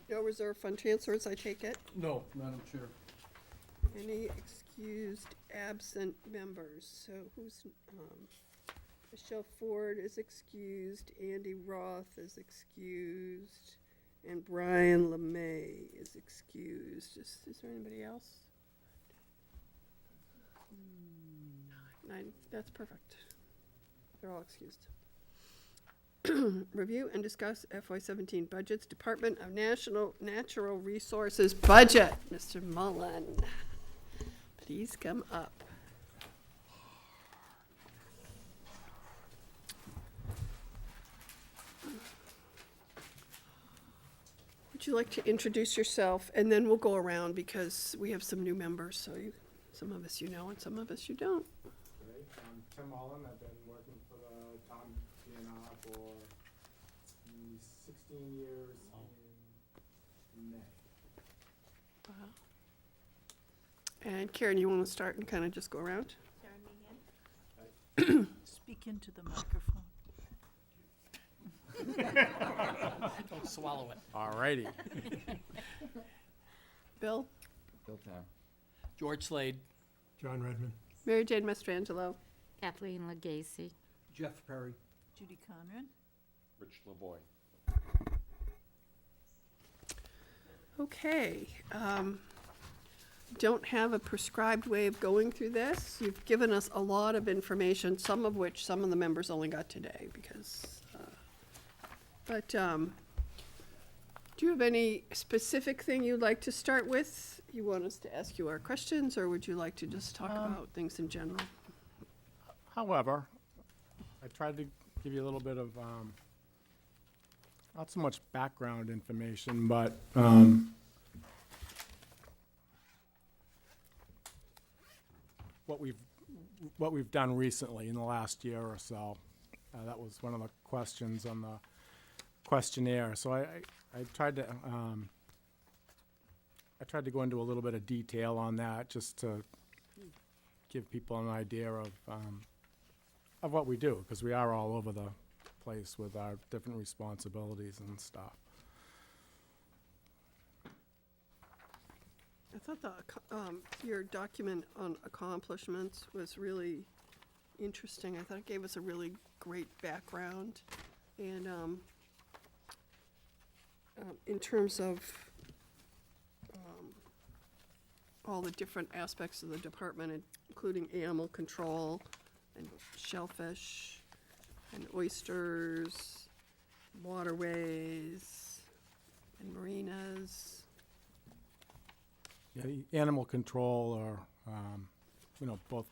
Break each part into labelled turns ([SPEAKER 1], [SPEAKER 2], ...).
[SPEAKER 1] No reserve fund transfers, I take it?
[SPEAKER 2] No, Madam Chair.
[SPEAKER 1] Any excused absent members? So who's, Michelle Ford is excused, Andy Roth is excused, and Brian LeMay is excused. Is there anybody else? 9, that's perfect. They're all excused. Review and discuss FY17 budgets, Department of Natural Resources budget. Mr. Mullen, please come up. Would you like to introduce yourself, and then we'll go around because we have some new members, so some of us you know and some of us you don't.
[SPEAKER 3] Great. I'm Tim Mullen. I've been working for the town DNR for 16 years in May.
[SPEAKER 1] Wow. And Karen, you want to start and kind of just go around?
[SPEAKER 4] Speak into the microphone.
[SPEAKER 2] Don't swallow it.
[SPEAKER 3] All righty.
[SPEAKER 1] Bill?
[SPEAKER 5] Bill Tarr.
[SPEAKER 2] George Slade.
[SPEAKER 6] John Redmond.
[SPEAKER 1] Mary Jane Mastrangelo?
[SPEAKER 7] Kathleen Legacy.
[SPEAKER 2] Jeff Perry.
[SPEAKER 4] Judy Conrad.
[SPEAKER 5] Rich LeBoy.
[SPEAKER 1] Okay. Don't have a prescribed way of going through this. You've given us a lot of information, some of which some of the members only got today because, do you have any specific thing you'd like to start with? You want us to ask you our questions, or would you like to just talk about things in general?
[SPEAKER 3] However, I tried to give you a little bit of, not so much background information, but what we've done recently in the last year or so. That was one of the questions on the questionnaire. So I tried to go into a little bit of detail on that, just to give people an idea of what we do, because we are all over the place with our different responsibilities and stuff.
[SPEAKER 1] I thought your document on accomplishments was really interesting. I thought it gave us a really great background. And in terms of all the different aspects of the department, including animal control and shellfish and oysters, waterways and marinas.
[SPEAKER 3] Yeah, the animal control are, both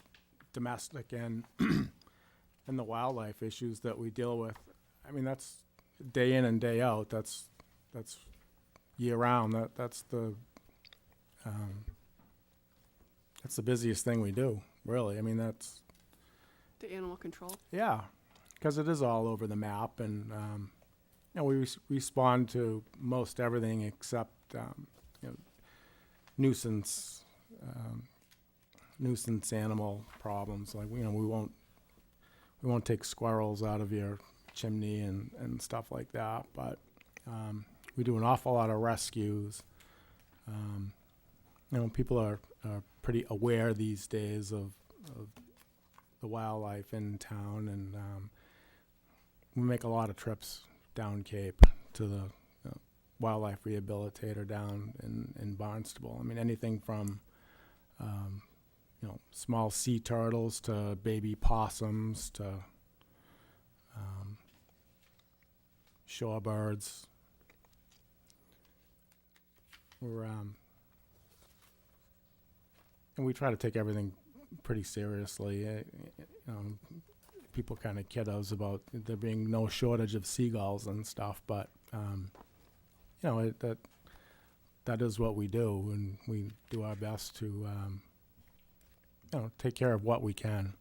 [SPEAKER 3] domestic and and the wildlife issues that we deal with. I mean, that's day in and day out. That's year round. That's the busiest thing we do, really. I mean, that's
[SPEAKER 1] The animal control.
[SPEAKER 3] yeah, because it is all over the map, and we respond to most everything except nuisance animal problems. Like we won't take squirrels out of your chimney and stuff like that. But we do an awful lot of rescues. People are pretty aware these days of the wildlife in town, and we make a lot of trips down Cape to the wildlife rehabilitator down in Barnstable. I mean, anything from small sea turtles to baby possums to shorebirds. And we try to take everything pretty seriously. People kind of kid us about there being no shortage of seagulls and stuff, but that is what we do, and we do our best to take care of what we can.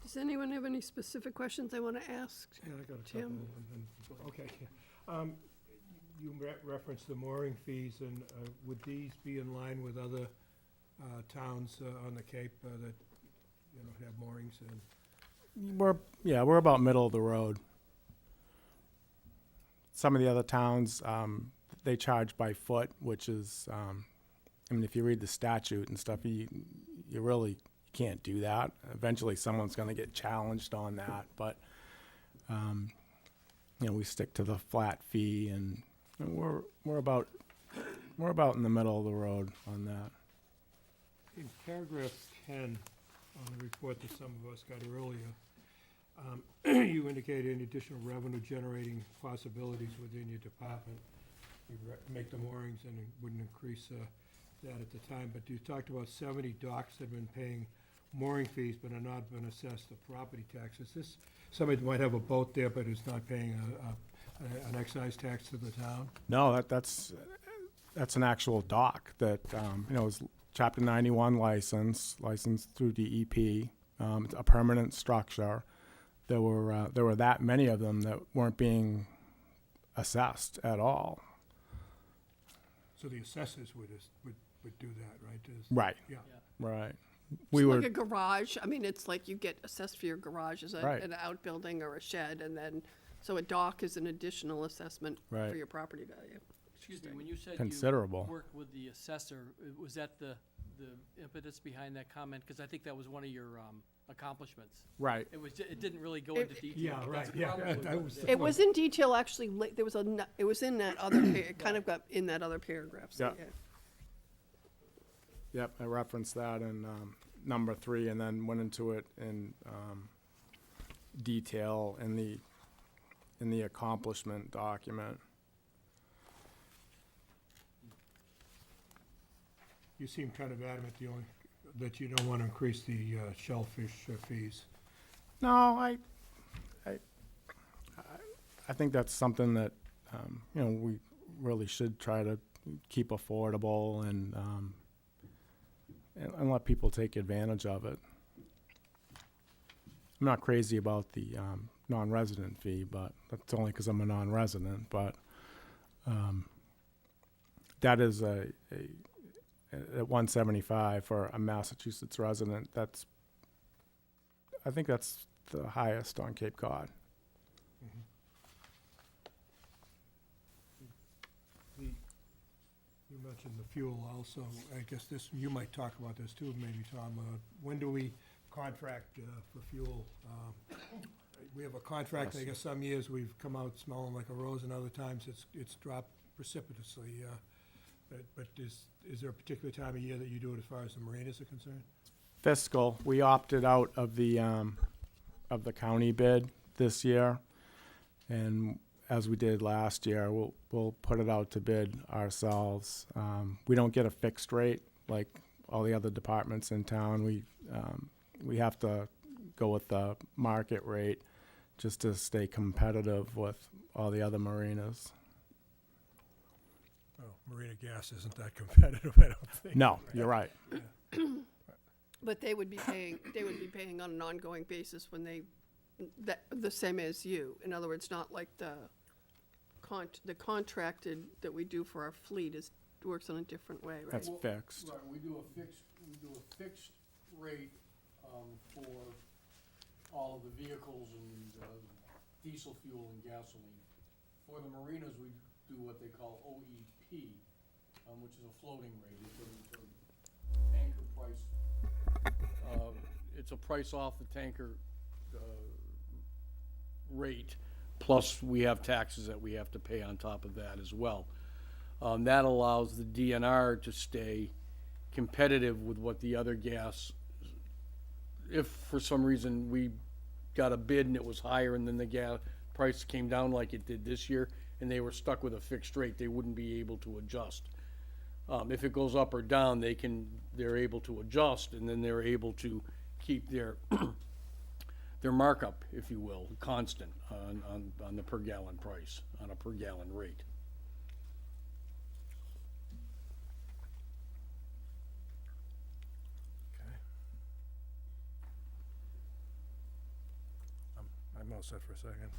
[SPEAKER 1] Does anyone have any specific questions they want to ask?
[SPEAKER 6] Yeah, I got a
[SPEAKER 1] Tim?
[SPEAKER 6] couple. Okay. You referenced the mooring fees, and would these be in line with other towns on the Cape that, you know, have moorings and?
[SPEAKER 3] We're about middle of the road. Some of the other towns, they charge by foot, which is, I mean, if you read the statute and stuff, you really can't do that. Eventually, someone's going to get challenged on that, but you know, we stick to the flat fee, and we're about in the middle of the road on that.
[SPEAKER 6] In paragraph 10 on the report that some of us got earlier, you indicate any additional revenue generating possibilities within your department. You make the moorings and it wouldn't increase that at the time, but you talked about 70 docks that have been paying mooring fees but are not been assessed the property taxes. This, somebody that might have a boat there but is not paying an excise tax to the town?
[SPEAKER 3] No, that's an actual dock that you know, is Chapter 91 licensed through DEP. It's a permanent structure. There were that many of them that weren't being assessed at all.
[SPEAKER 6] So the assessors would do that, right?
[SPEAKER 3] Right.
[SPEAKER 6] Yeah.
[SPEAKER 3] Right.
[SPEAKER 1] It's like a garage. I mean, it's like you get assessed for your garage as
[SPEAKER 3] Right.
[SPEAKER 1] an outbuilding or a shed, and then, so a dock is an additional assessment for
[SPEAKER 3] Right.
[SPEAKER 1] your property value.
[SPEAKER 2] Excuse me, when you said
[SPEAKER 3] Considerable.
[SPEAKER 2] you worked with the assessor, was that the impetus behind that comment? Because I think that was one of your accomplishments.
[SPEAKER 3] Right.
[SPEAKER 2] It didn't really go into detail.
[SPEAKER 6] Yeah,
[SPEAKER 2] but
[SPEAKER 6] right,
[SPEAKER 2] that's
[SPEAKER 6] yeah,
[SPEAKER 2] probably
[SPEAKER 6] that
[SPEAKER 2] what
[SPEAKER 6] was
[SPEAKER 2] it
[SPEAKER 6] the-
[SPEAKER 1] It was in detail, actually, there was it was in that other, it kind of got in that other paragraph, so,
[SPEAKER 3] Yeah.
[SPEAKER 1] yeah.
[SPEAKER 3] Yep, I referenced that in number 3, and then went into it in detail in the accomplishment document.
[SPEAKER 6] You seem kind of adamant that you don't want to increase the shellfish fees.
[SPEAKER 3] No, I think that's something that you know, we really should try to keep affordable and let people take advantage of it. I'm not crazy about the non-resident fee, but that's only because I'm a non-resident. But that is at $175 for a Massachusetts resident. I think that's the highest on Cape Cod.
[SPEAKER 6] You mentioned the fuel also. I guess you might talk about this too, maybe, Tom. When do we contract for fuel? We have a contract, I guess some years we've come out smelling like a rose, and other times it's dropped precipitously. But is there a particular time of year that you do it as far as the marinas are concerned?
[SPEAKER 3] Fiscal, we opted out of the county bid this year, and as we did last year, we'll put it out to bid ourselves. We don't get a fixed rate like all the other departments in town. We have to go with the market rate just to stay competitive with all the other marinas.
[SPEAKER 6] Oh, marina gas isn't that competitive, I don't think.
[SPEAKER 3] No, you're right.
[SPEAKER 1] But they would be paying on an ongoing basis when the same as you. In other words, not like the contracted that we do for our fleet works on a different way, right?
[SPEAKER 3] That's fixed.
[SPEAKER 2] Right, we do a fixed rate for all of the vehicles and diesel fuel and gasoline. For the marinas, we do what they call OEP, which is a floating rate. It's a anchor price. It's a price off the tanker rate, plus we have taxes that we have to pay on top of that as well. That allows the DNR to stay competitive with what the other gas, if for some reason we got a bid and it was higher and then the gas price came down like it did this year and they were stuck with a fixed rate, they wouldn't be able to adjust. If it goes up or down, they're able to adjust, and then they're able to keep their their markup, if you will, constant on the per gallon price, on a per gallon rate.
[SPEAKER 6] Okay. I'm all set for a second.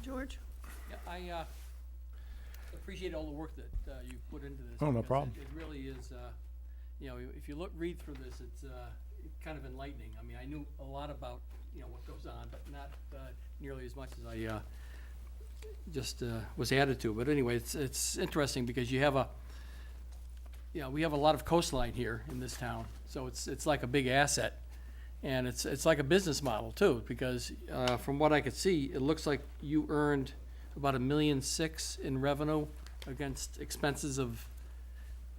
[SPEAKER 1] George?
[SPEAKER 2] Yeah, I appreciate all the work that you put into this.
[SPEAKER 3] Oh, no
[SPEAKER 2] because
[SPEAKER 3] problem.
[SPEAKER 2] It really is,
[SPEAKER 8] you know, if you read through this, it's kind of enlightening. I mean, I knew a lot about, you know, what goes on, but not nearly as much as I just was added to. But anyway, it's interesting because you have we have a lot of coastline here in this town, so it's like a big asset. And it's like a business model too, because from what I could see, it looks like you earned about $1.6 million in revenue against expenses of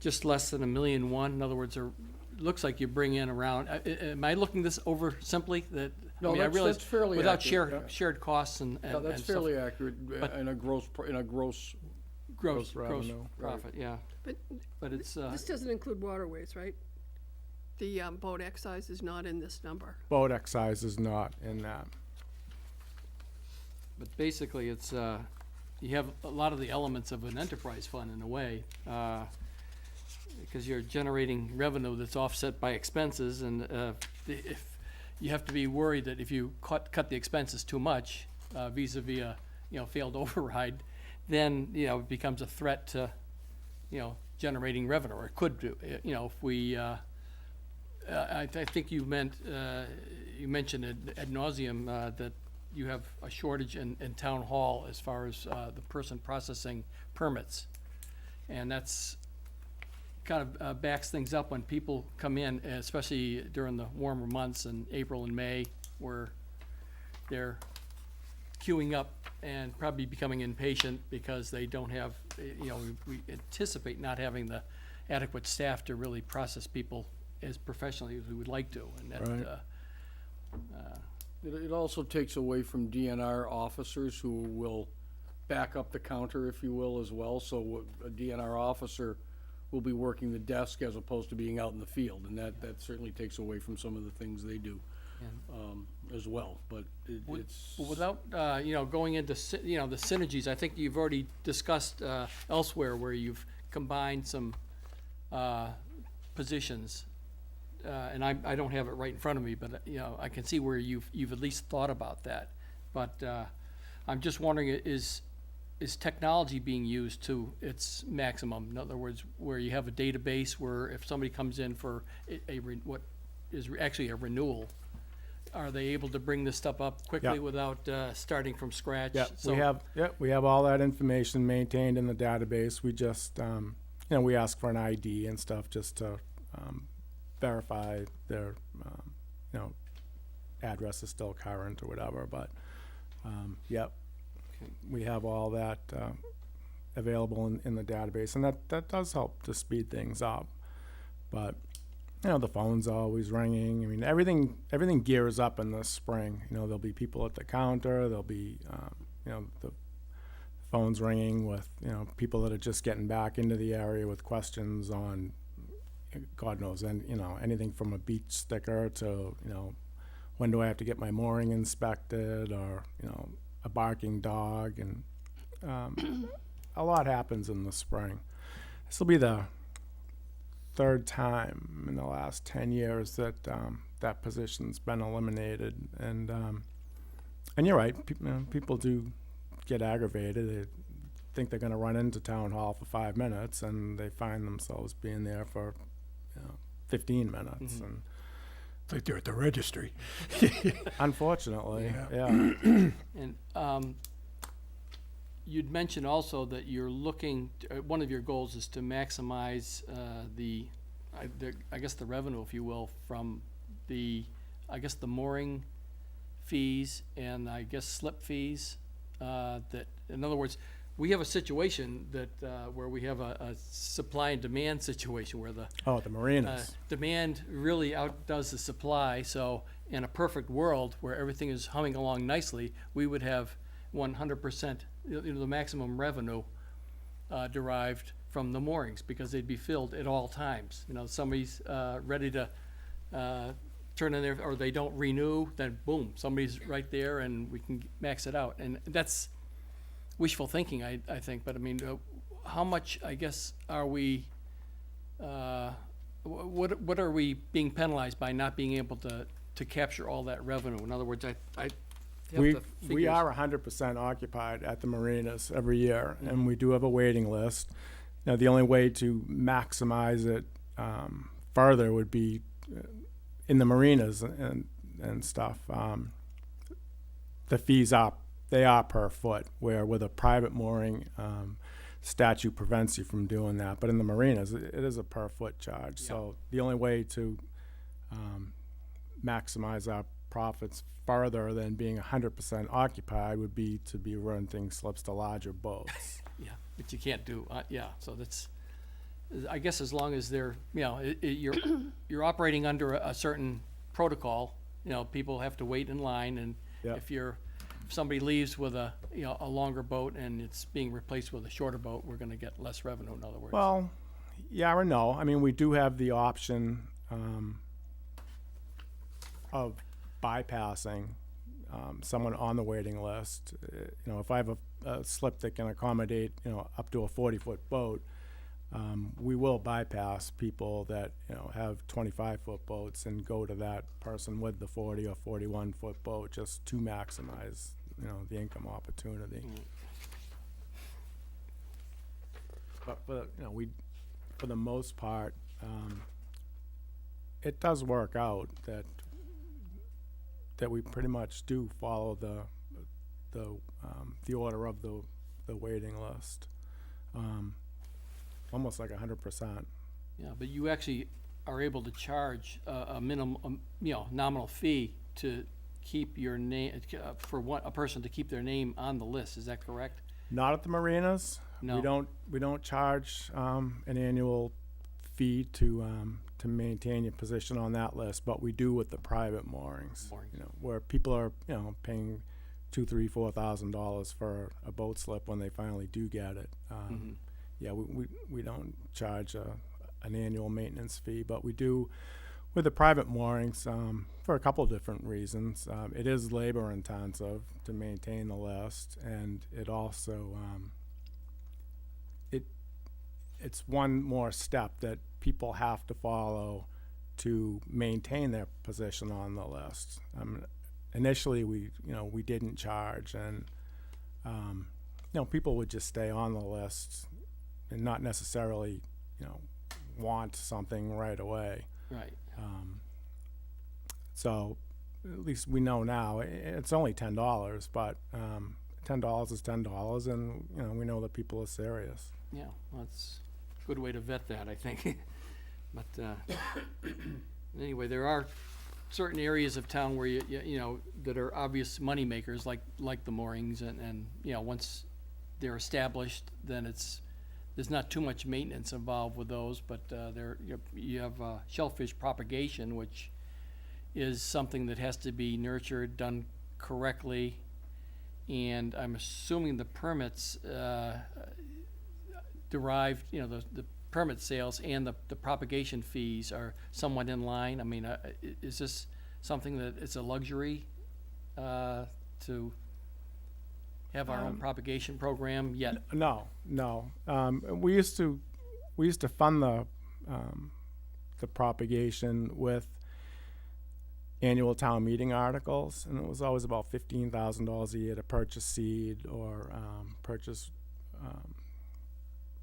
[SPEAKER 8] just less than $1.1 million. In other words, it looks like you bring in around. Am I looking this over simply? That
[SPEAKER 2] No,
[SPEAKER 8] I mean, I realize
[SPEAKER 2] that's fairly
[SPEAKER 8] without
[SPEAKER 2] accurate, yeah.
[SPEAKER 8] shared costs and
[SPEAKER 2] Yeah, that's
[SPEAKER 8] and stuff.
[SPEAKER 2] fairly accurate
[SPEAKER 8] But-
[SPEAKER 2] in a gross
[SPEAKER 8] gross
[SPEAKER 3] revenue.
[SPEAKER 8] profit. Yeah,
[SPEAKER 1] But
[SPEAKER 8] but it's
[SPEAKER 1] this doesn't include waterways, right? The boat excise is not in this number.
[SPEAKER 3] Boat excise is not in that.
[SPEAKER 8] but basically it's you have a lot of the elements of an enterprise fund in a way. Because you're generating revenue that's offset by expenses, and if you have to be worried that if you cut the expenses too much, vis-a-vis a failed override, then it becomes a threat to generating revenue, or it could do. If we I think you mentioned it ad nauseum that you have a shortage in town hall as far as the person processing permits, and that's kind of backs things up when people come in, especially during the warmer months in April and May, where they're queuing up and probably becoming impatient because they don't have, we anticipate not having the adequate staff to really process people as professionally as we would like to. And that,
[SPEAKER 3] Right.
[SPEAKER 2] It also takes away from DNR officers who will back up the counter, if you will, as well. So a DNR officer will be working the desk as opposed to being out in the field, and that certainly takes away from some of the things they do as well. But it's
[SPEAKER 8] But without, going into, the synergies, I think you've already discussed elsewhere where you've combined some positions. And I don't have it right in front of me, but, I can see where you've at least thought about that. But I'm just wondering, is technology being used to its maximum? In other words, where you have a database where if somebody comes in for what is actually a renewal, are they able to bring this stuff up quickly
[SPEAKER 3] Yeah.
[SPEAKER 8] without starting from scratch?
[SPEAKER 3] Yeah,
[SPEAKER 8] So-
[SPEAKER 3] we have all that information maintained in the database. We just, we ask for an ID and stuff just to verify their, address is still current or whatever. But, yep, we have all that available in the database, and that does help to speed things up. But the phone's always ringing. I mean, everything gears up in the spring. There'll be people at the counter. There'll be, the phone's ringing with, people that are just getting back into the area with questions on, God knows, and anything from a beach sticker to, when do I have to get my mooring inspected, or a barking dog, and a lot happens in the spring. This will be the third time in the last 10 years that that position's been eliminated, and you're right. People do get aggravated. They think they're going to run into town hall for 5 minutes, and they find themselves being there for 15 minutes,
[SPEAKER 8] Mhm.
[SPEAKER 3] and
[SPEAKER 6] It's like they're at the registry.
[SPEAKER 3] unfortunately, yeah.
[SPEAKER 8] And you'd mentioned also that you're looking, one of your goals is to maximize I guess the revenue, if you will, from the mooring fees and I guess slip fees. That, in other words, we have a situation that where we have a supply and demand situation where the
[SPEAKER 3] Oh, the marinas.
[SPEAKER 8] demand really outdoes the supply. So in a perfect world where everything is humming along nicely, we would have 100%, the maximum revenue derived from the moorings, because they'd be filled at all times. Somebody's ready to turn in there, or they don't renew, then boom, somebody's right there and we can max it out. And that's wishful thinking, I think. But I mean, how much, I guess, are we, what are we being penalized by not being able to capture all that revenue? In other words, I have
[SPEAKER 3] We
[SPEAKER 8] the
[SPEAKER 3] we
[SPEAKER 8] figures.
[SPEAKER 3] are 100% occupied at the marinas every year, and we do have a waiting list. Now, the only way to maximize it further would be in the marinas and stuff. The fees they are per foot, where with a private mooring, statute prevents you from doing that. But in the marinas, it is a per foot charge.
[SPEAKER 8] Yeah.
[SPEAKER 3] So the only way to maximize our profits further than being 100% occupied would be to be renting slips to larger boats.
[SPEAKER 8] Yeah, but you can't do, yeah, so that's, I guess as long as they're, you know, you're operating under a certain protocol, you know, people have to wait in line, and
[SPEAKER 3] Yep.
[SPEAKER 8] if somebody leaves with a, you know, a longer boat and it's being replaced with a shorter boat, we're gonna get less revenue, in other words.
[SPEAKER 3] Well, yeah or no. I mean, we do have the option of bypassing someone on the waiting list. You know, if I have a slip that can accommodate, you know, up to a 40-foot boat, we will bypass people that, you know, have 25-foot boats and go to that person with the 40 or 41-foot boat just to maximize, you know, the income opportunity. But you know, for the most part, it does work out that we pretty much do follow the order of the waiting list, almost like 100%.
[SPEAKER 8] Yeah, but you actually are able to charge a minimum, you know, nominal fee to keep your name, for a person to keep their name on the list, is that correct?
[SPEAKER 3] Not at the marinas.
[SPEAKER 8] No.
[SPEAKER 3] We don't charge an annual fee to maintain your position on that list, but we do with the private moorings. You know, where people are, you know, paying $2,000, $3,000, $4,000 for a boat slip when they finally do get it. Yeah, we don't charge an annual maintenance fee, but we do with the private moorings for a couple of different reasons. It is labor intensive to maintain the list, and it also it's one more step that people have to follow to maintain their position on the list. Initially, we didn't charge, and you know, people would just stay on the list and not necessarily, you know, want something right away.
[SPEAKER 8] Right.
[SPEAKER 3] So at least we know now it's only $10, but $10 is $10, and you know, we know that people are serious.
[SPEAKER 8] Yeah, well, that's a good way to vet that, I think. But anyway, there are certain areas of town where you know, that are obvious moneymakers, like the moorings, and you know, once they're established, then there's not too much maintenance involved with those, but you have shellfish propagation, which is something that has to be nurtured, done correctly, and I'm assuming the permits derived, you know, the permit sales and the propagation fees are somewhat in line. I mean, is this something that it's a luxury to have our own propagation program yet?
[SPEAKER 3] No. We used to fund the propagation with annual town meeting articles, and it was always about $15,000 a year to purchase seed or purchase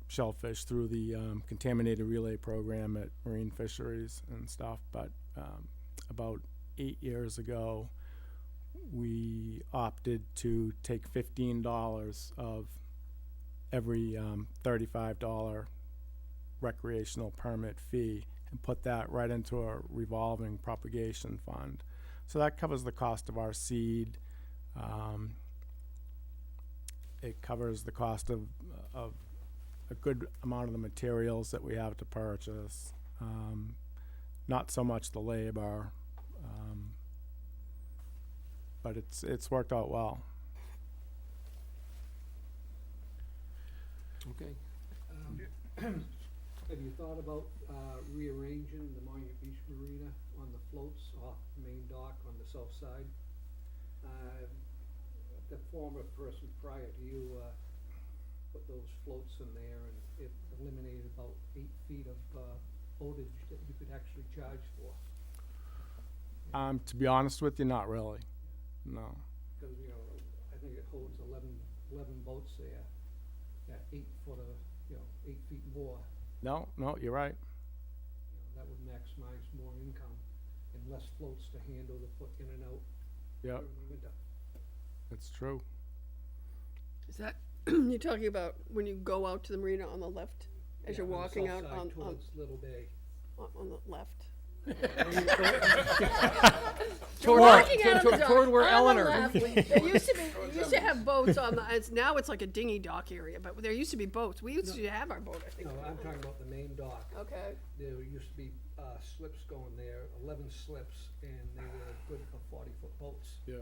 [SPEAKER 3] shellfish through the contaminated relay program at Marine Fisheries and stuff. But about 8 years ago, we opted to take $15 of every $35 recreational permit fee and put that right into a revolving propagation fund. So that covers the cost of our seed. It covers the cost of a good amount of the materials that we have to purchase. Not so much the labor, but it's worked out well.
[SPEAKER 8] Okay.
[SPEAKER 9] Have you thought about rearranging the Monument Beach Marina on the floats off the main dock on the south side? The former person prior to you put those floats in there, and it eliminated about 8 feet of boatage that you could actually charge for.
[SPEAKER 3] To be honest with you, not really. No.
[SPEAKER 9] Because, you know, I think it holds 11 boats there at 8 foot of, 8 feet more.
[SPEAKER 3] No, you're right.
[SPEAKER 9] That would max maximize more income and less floats to handle the foot in and out
[SPEAKER 3] Yep,
[SPEAKER 9] during the winter.
[SPEAKER 3] that's true.
[SPEAKER 1] Is that, you're talking about when you go out to the marina on the left, as you're
[SPEAKER 9] Yeah, on the
[SPEAKER 1] walking
[SPEAKER 9] south
[SPEAKER 1] out
[SPEAKER 9] side
[SPEAKER 1] on
[SPEAKER 9] Towards Little Bay.
[SPEAKER 1] the left?
[SPEAKER 8] Toward,
[SPEAKER 1] Walking out of the dock,
[SPEAKER 8] toward where
[SPEAKER 1] on the
[SPEAKER 8] Eleanor.
[SPEAKER 1] left, there used to be, you used to have boats on the, now it's like a dinghy dock area, but there used to be boats. We used to have our boat, I think.
[SPEAKER 9] No, I'm talking about the main dock.
[SPEAKER 1] Okay,
[SPEAKER 9] There used to be, slips going there, 11 slips, and they were good for 40-foot boats.
[SPEAKER 3] Yeah.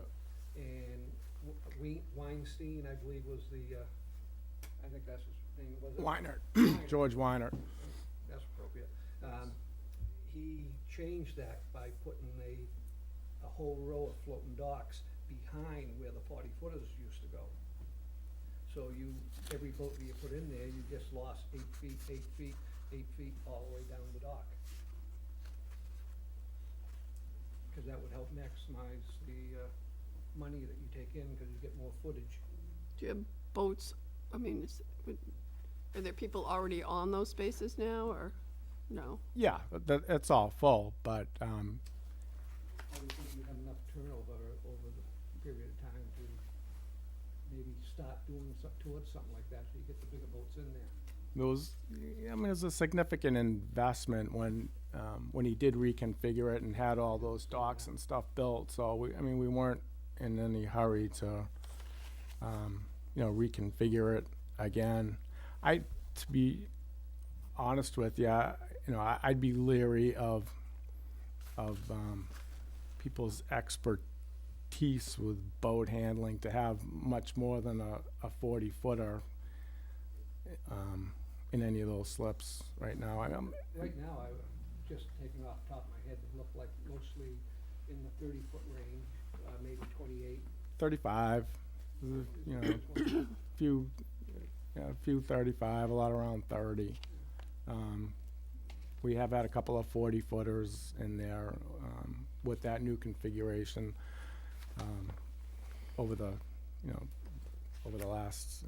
[SPEAKER 9] And Weinstein, I believe, was the, I think that's his name, was it?
[SPEAKER 3] Weinert, George Weinert.
[SPEAKER 9] That's appropriate. He changed that by putting a whole row of floating docks behind where the 40-footers used to go. So every boat that you put in there, you just lost 8 feet, 8 feet, 8 feet all the way down the dock. Cause that would help maximize the, money that you take in, cause you get more footage.
[SPEAKER 1] do you have boats, I mean, are there people already on those spaces now, or no?
[SPEAKER 3] Yeah, it's all full, but,
[SPEAKER 9] I would think you'd have enough turnover over the period of time to maybe start doing towards something like that, so you get the bigger boats in there.
[SPEAKER 3] I mean, it was a significant investment when he did reconfigure it and had all those docks and stuff built, so we weren't in any hurry to, reconfigure it again. To be honest with you, I'd be leery of people's expertise with boat handling to have much more than a 40-footer in any of those slips right now.
[SPEAKER 9] Right now, just taking off the top of my head, they look like mostly in the 30-foot range, maybe 28.
[SPEAKER 3] 35, a few 35, a lot around 30. We have had a couple of 40-footers in there with that new configuration over the last,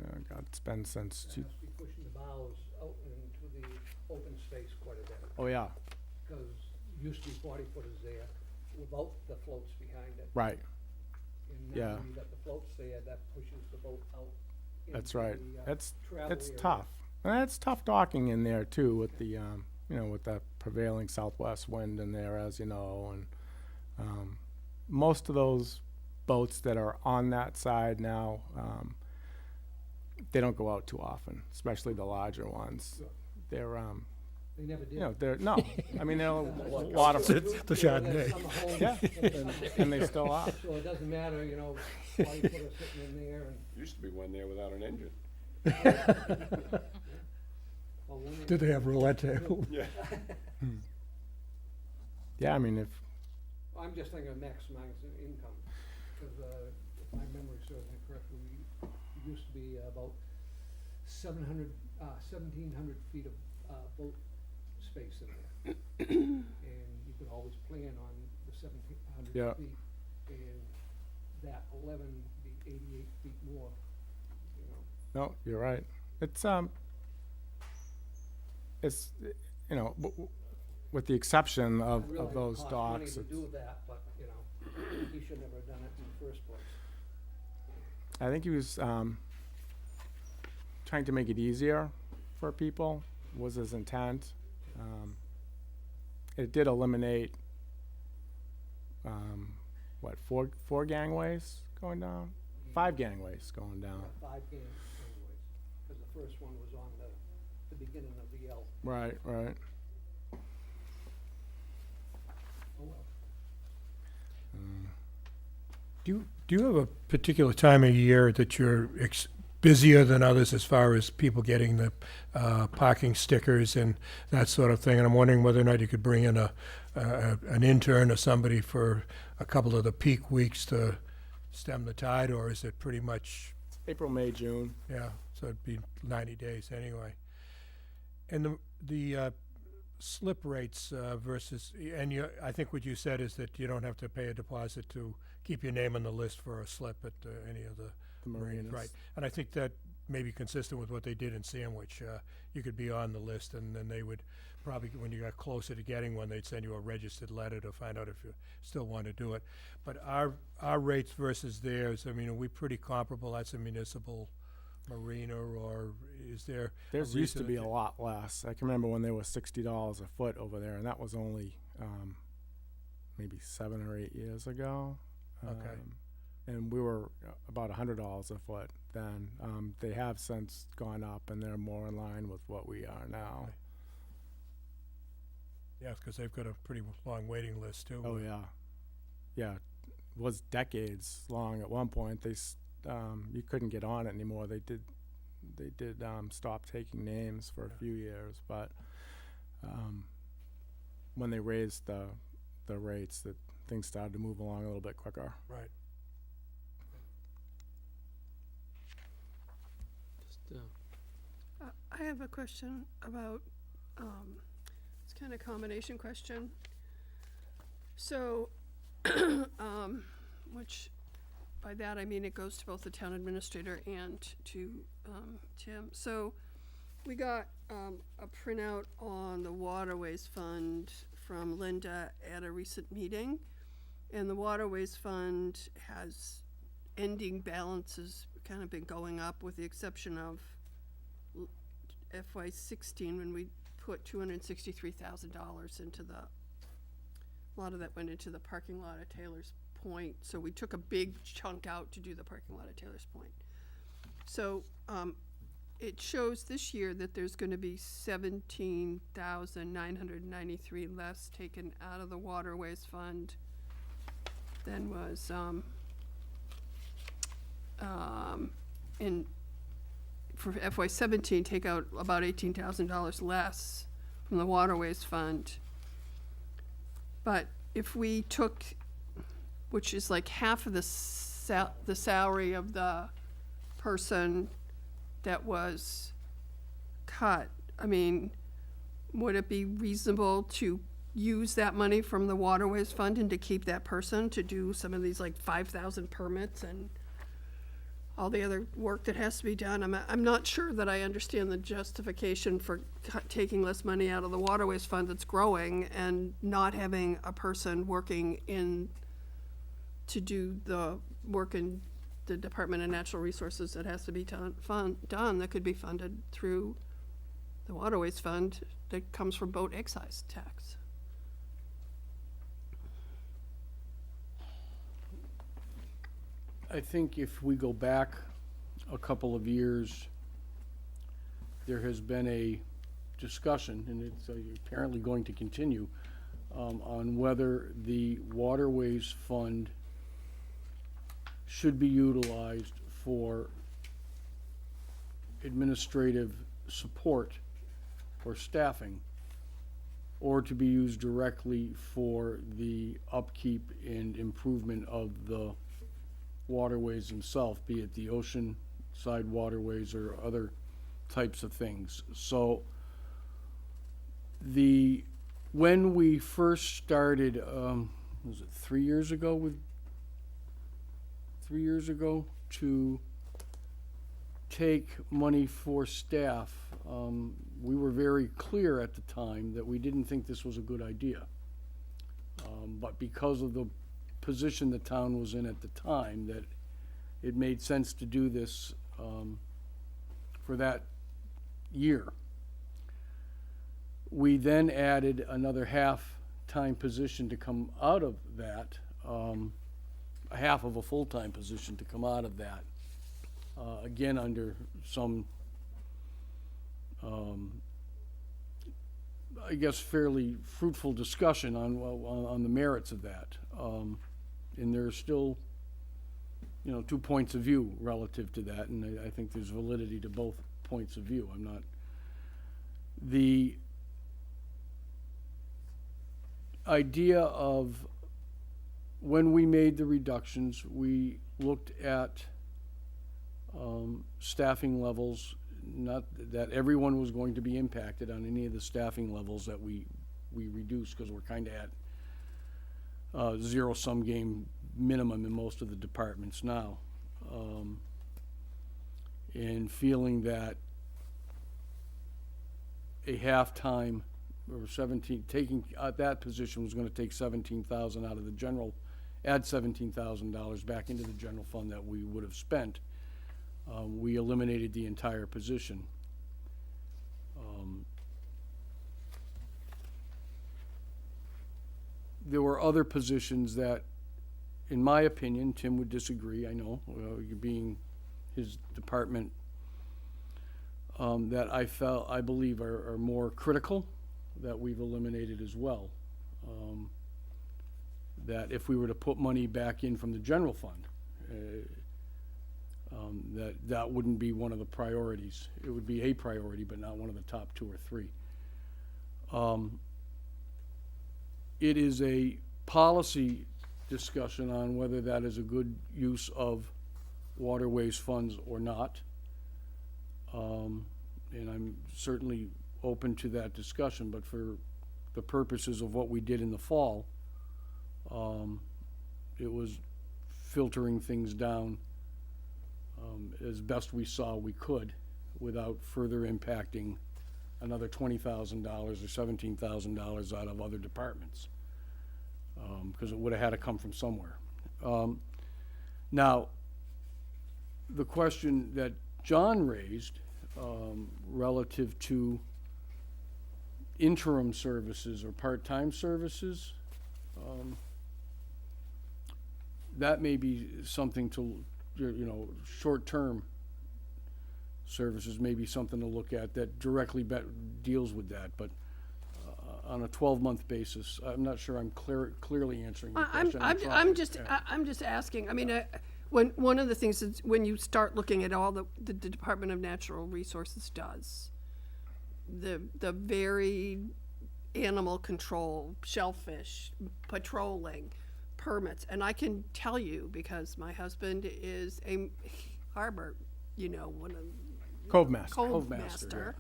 [SPEAKER 3] it's been since
[SPEAKER 9] It has to be pushing the bows out into the open space quite a bit,
[SPEAKER 3] oh yeah,
[SPEAKER 9] because used to be 40-footers there without the floats behind it.
[SPEAKER 3] right,
[SPEAKER 9] And
[SPEAKER 3] yeah.
[SPEAKER 9] now when you got the floats there, that pushes the boat out.
[SPEAKER 3] That's
[SPEAKER 9] into
[SPEAKER 3] right.
[SPEAKER 9] the,
[SPEAKER 3] It's
[SPEAKER 9] travel
[SPEAKER 3] it's
[SPEAKER 9] area.
[SPEAKER 3] tough. And it's tough docking in there too with the with the prevailing southwest wind in there, as you know, and most of those boats that are on that side now, they don't go out too often, especially the larger ones.
[SPEAKER 9] Sure.
[SPEAKER 3] They're
[SPEAKER 9] They never did.
[SPEAKER 3] they're no, I mean they're a lot of
[SPEAKER 6] The
[SPEAKER 9] Yeah,
[SPEAKER 6] Chardonnay.
[SPEAKER 9] there's summer homes
[SPEAKER 3] yeah,
[SPEAKER 9] and-
[SPEAKER 3] and they still are.
[SPEAKER 9] So it doesn't matter, 40-footers sitting in there and.
[SPEAKER 5] Used to be one there without an engine.
[SPEAKER 9] well, one
[SPEAKER 6] Did they have roulette table?
[SPEAKER 5] Yeah.
[SPEAKER 3] Yeah, I mean if
[SPEAKER 9] I'm just thinking of maximizing income, because if my memory serves me correctly, we used to be about 1,700 feet of boat space in there. And you could always plan on the 1,700
[SPEAKER 3] Yeah.
[SPEAKER 9] feet, and that 11 would be 88 feet more,
[SPEAKER 3] no, you're right. It's with the exception
[SPEAKER 9] I
[SPEAKER 3] of
[SPEAKER 9] realize it
[SPEAKER 3] those
[SPEAKER 9] costs money
[SPEAKER 3] docks.
[SPEAKER 9] to
[SPEAKER 3] it's-
[SPEAKER 9] do that, but, he should never have done it in the first place.
[SPEAKER 3] I think he was trying to make it easier for people, was his intent. It did eliminate, four gangways going down? 5 gangways going down.
[SPEAKER 9] 5 games anyways, because the first one was on the beginning of the L.
[SPEAKER 3] Right, right.
[SPEAKER 9] Oh, well.
[SPEAKER 6] Do you have a particular time of year that you're busier than others as far as people getting the parking stickers and that sort of thing? And I'm wondering whether or not you could bring in an intern or somebody for a couple of the peak weeks to stem the tide, or is it pretty much,
[SPEAKER 3] April, May, June.
[SPEAKER 6] yeah, so it'd be 90 days anyway. And the slip rates versus, and I think what you said is that you don't have to pay a deposit to keep your name on the list for a slip at any of the
[SPEAKER 3] The
[SPEAKER 6] marines,
[SPEAKER 3] marinas.
[SPEAKER 6] right? And I think that maybe consistent with what they did in Sandwich. You could be on the list, and then they would probably, when you got closer to getting one, they'd send you a registered letter to find out if you still want to do it. But our rates versus theirs, I mean, are we pretty comparable? That's a municipal marina, or is there?
[SPEAKER 3] Theirs used to be a
[SPEAKER 6] reason
[SPEAKER 3] lot less. I can remember when they were $60 a foot over there, and that was only maybe 7 or 8 years ago.
[SPEAKER 6] Okay.
[SPEAKER 3] And we were about $100 a foot then. They have since gone up, and they're more in line with what we are now.
[SPEAKER 6] Right. Yeah, because they've got a pretty long waiting list too.
[SPEAKER 3] Oh yeah, yeah. It was decades long at one point. You couldn't get on it anymore. They did stop taking names for a few years, but when they raised the rates, that things started to move along a little bit quicker.
[SPEAKER 6] Right.
[SPEAKER 8] Just,
[SPEAKER 1] I have a question about, it's kind of a combination question. So, which, by that I mean it goes to both the town administrator and to Tim. So, we got a printout on the Waterways Fund from Linda at a recent meeting. And the Waterways Fund has ending balances kind of been going up, with the exception of FY16, when we put $263,000 into a lot of that went into the parking lot at Taylor's Point. So we took a big chunk out to do the parking lot at Taylor's Point. So it shows this year that there's gonna be 17,993 less taken out of the Waterways Fund than was for FY17, take out about $18,000 less from the Waterways Fund. But if we took, which is like half of the salary of the person that was cut, I mean, would it be reasonable to use that money from the Waterways Fund and to keep that person to do some of these like 5,000 permits and all the other work that has to be done? I'm not sure that I understand the justification for taking less money out of the Waterways Fund that's growing and not having a person working to do the work in the Department of Natural Resources that has to be done that could be funded through the Waterways Fund that comes from boat excise tax.
[SPEAKER 2] I think if we go back a couple of years, there has been a discussion, and it's apparently going to continue, on whether the Waterways Fund should be utilized for administrative support or staffing, or to be used directly for the upkeep and improvement of the waterways themselves, be it the ocean side waterways or other types of things. So when we first started, was it 3 years ago to take money for staff, we were very clear at the time that we didn't think this was a good idea. But because of the position the town was in at the time, that it made sense to do this for that year. We then added another half-time position to come out of that, half of a full-time position to come out of that, again under some I guess fairly fruitful discussion on the merits of that. And there's still, 2 points of view relative to that, and I think there's validity to both points of view. The idea of, when we made the reductions, we looked at staffing levels, not that everyone was going to be impacted on any of the staffing levels that we reduced, because we're kind of at zero-sum game minimum in most of the departments now. in feeling that a half-time or 17, taking, that position was gonna take 17,000 out of the general, add $17,000 back into the general fund that we would have spent. We eliminated the entire position. There were other positions that, in my opinion, Tim would disagree, I know, you being his department, that I believe are more critical, that we've eliminated as well. That if we were to put money back in from the general fund, that wouldn't be one of the priorities. It would be a priority, but not one of the top 2 or 3. It is a policy discussion on whether that is a good use of waterways funds or not. And I'm certainly open to that discussion, but for the purposes of what we did in the fall, it was filtering things down as best we saw we could without further impacting another $20,000 or $17,000 out of other departments. Because it would have had to come from somewhere. Now, the question that John raised relative to interim services or part-time services, that may be something to, short-term services may be something to look at that directly deals with that, but on a 12-month basis, I'm not sure I'm clearly answering your question.
[SPEAKER 1] I'm just asking, I mean, one of the things is when you start looking at all the Department of Natural Resources does, the varied animal control, shellfish, patrolling, permits, and I can tell you, because my husband is a harbor, one of
[SPEAKER 3] Cove Master.
[SPEAKER 1] Cove
[SPEAKER 2] Master,
[SPEAKER 1] Master,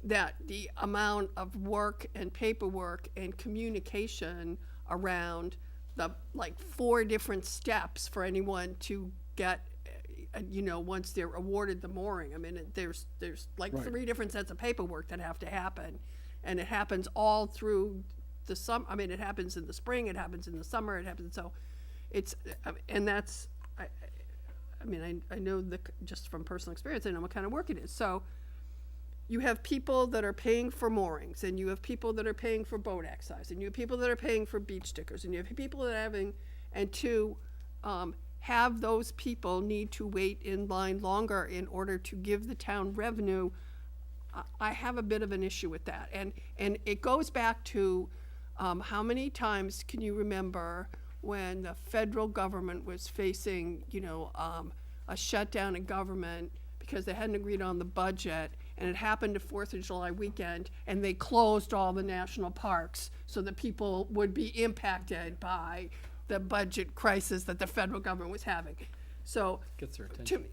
[SPEAKER 1] that the amount of work and paperwork and communication around the 4 different steps for anyone to get, once they're awarded the mooring. I mean, there's
[SPEAKER 2] Right.
[SPEAKER 1] 3 different sets of paperwork that have to happen, and it happens all through the summer. I mean, it happens in the spring, it happens in the summer, it happens, so it's, and that's, I mean, I know just from personal experience, I know what kind of work it is. So you have people that are paying for moorings, and you have people that are paying for boat excise, and you have people that are paying for beach stickers, and you have people that are having, and to have those people need to wait in line longer in order to give the town revenue. I have a bit of an issue with that, and it goes back to how many times can you remember when the federal government was facing, a shutdown in government because they hadn't agreed on the budget, and it happened to 4th of July weekend, and they closed all the national parks so that people would be impacted by the budget crisis that the federal government was having. So,
[SPEAKER 8] Gets their attention.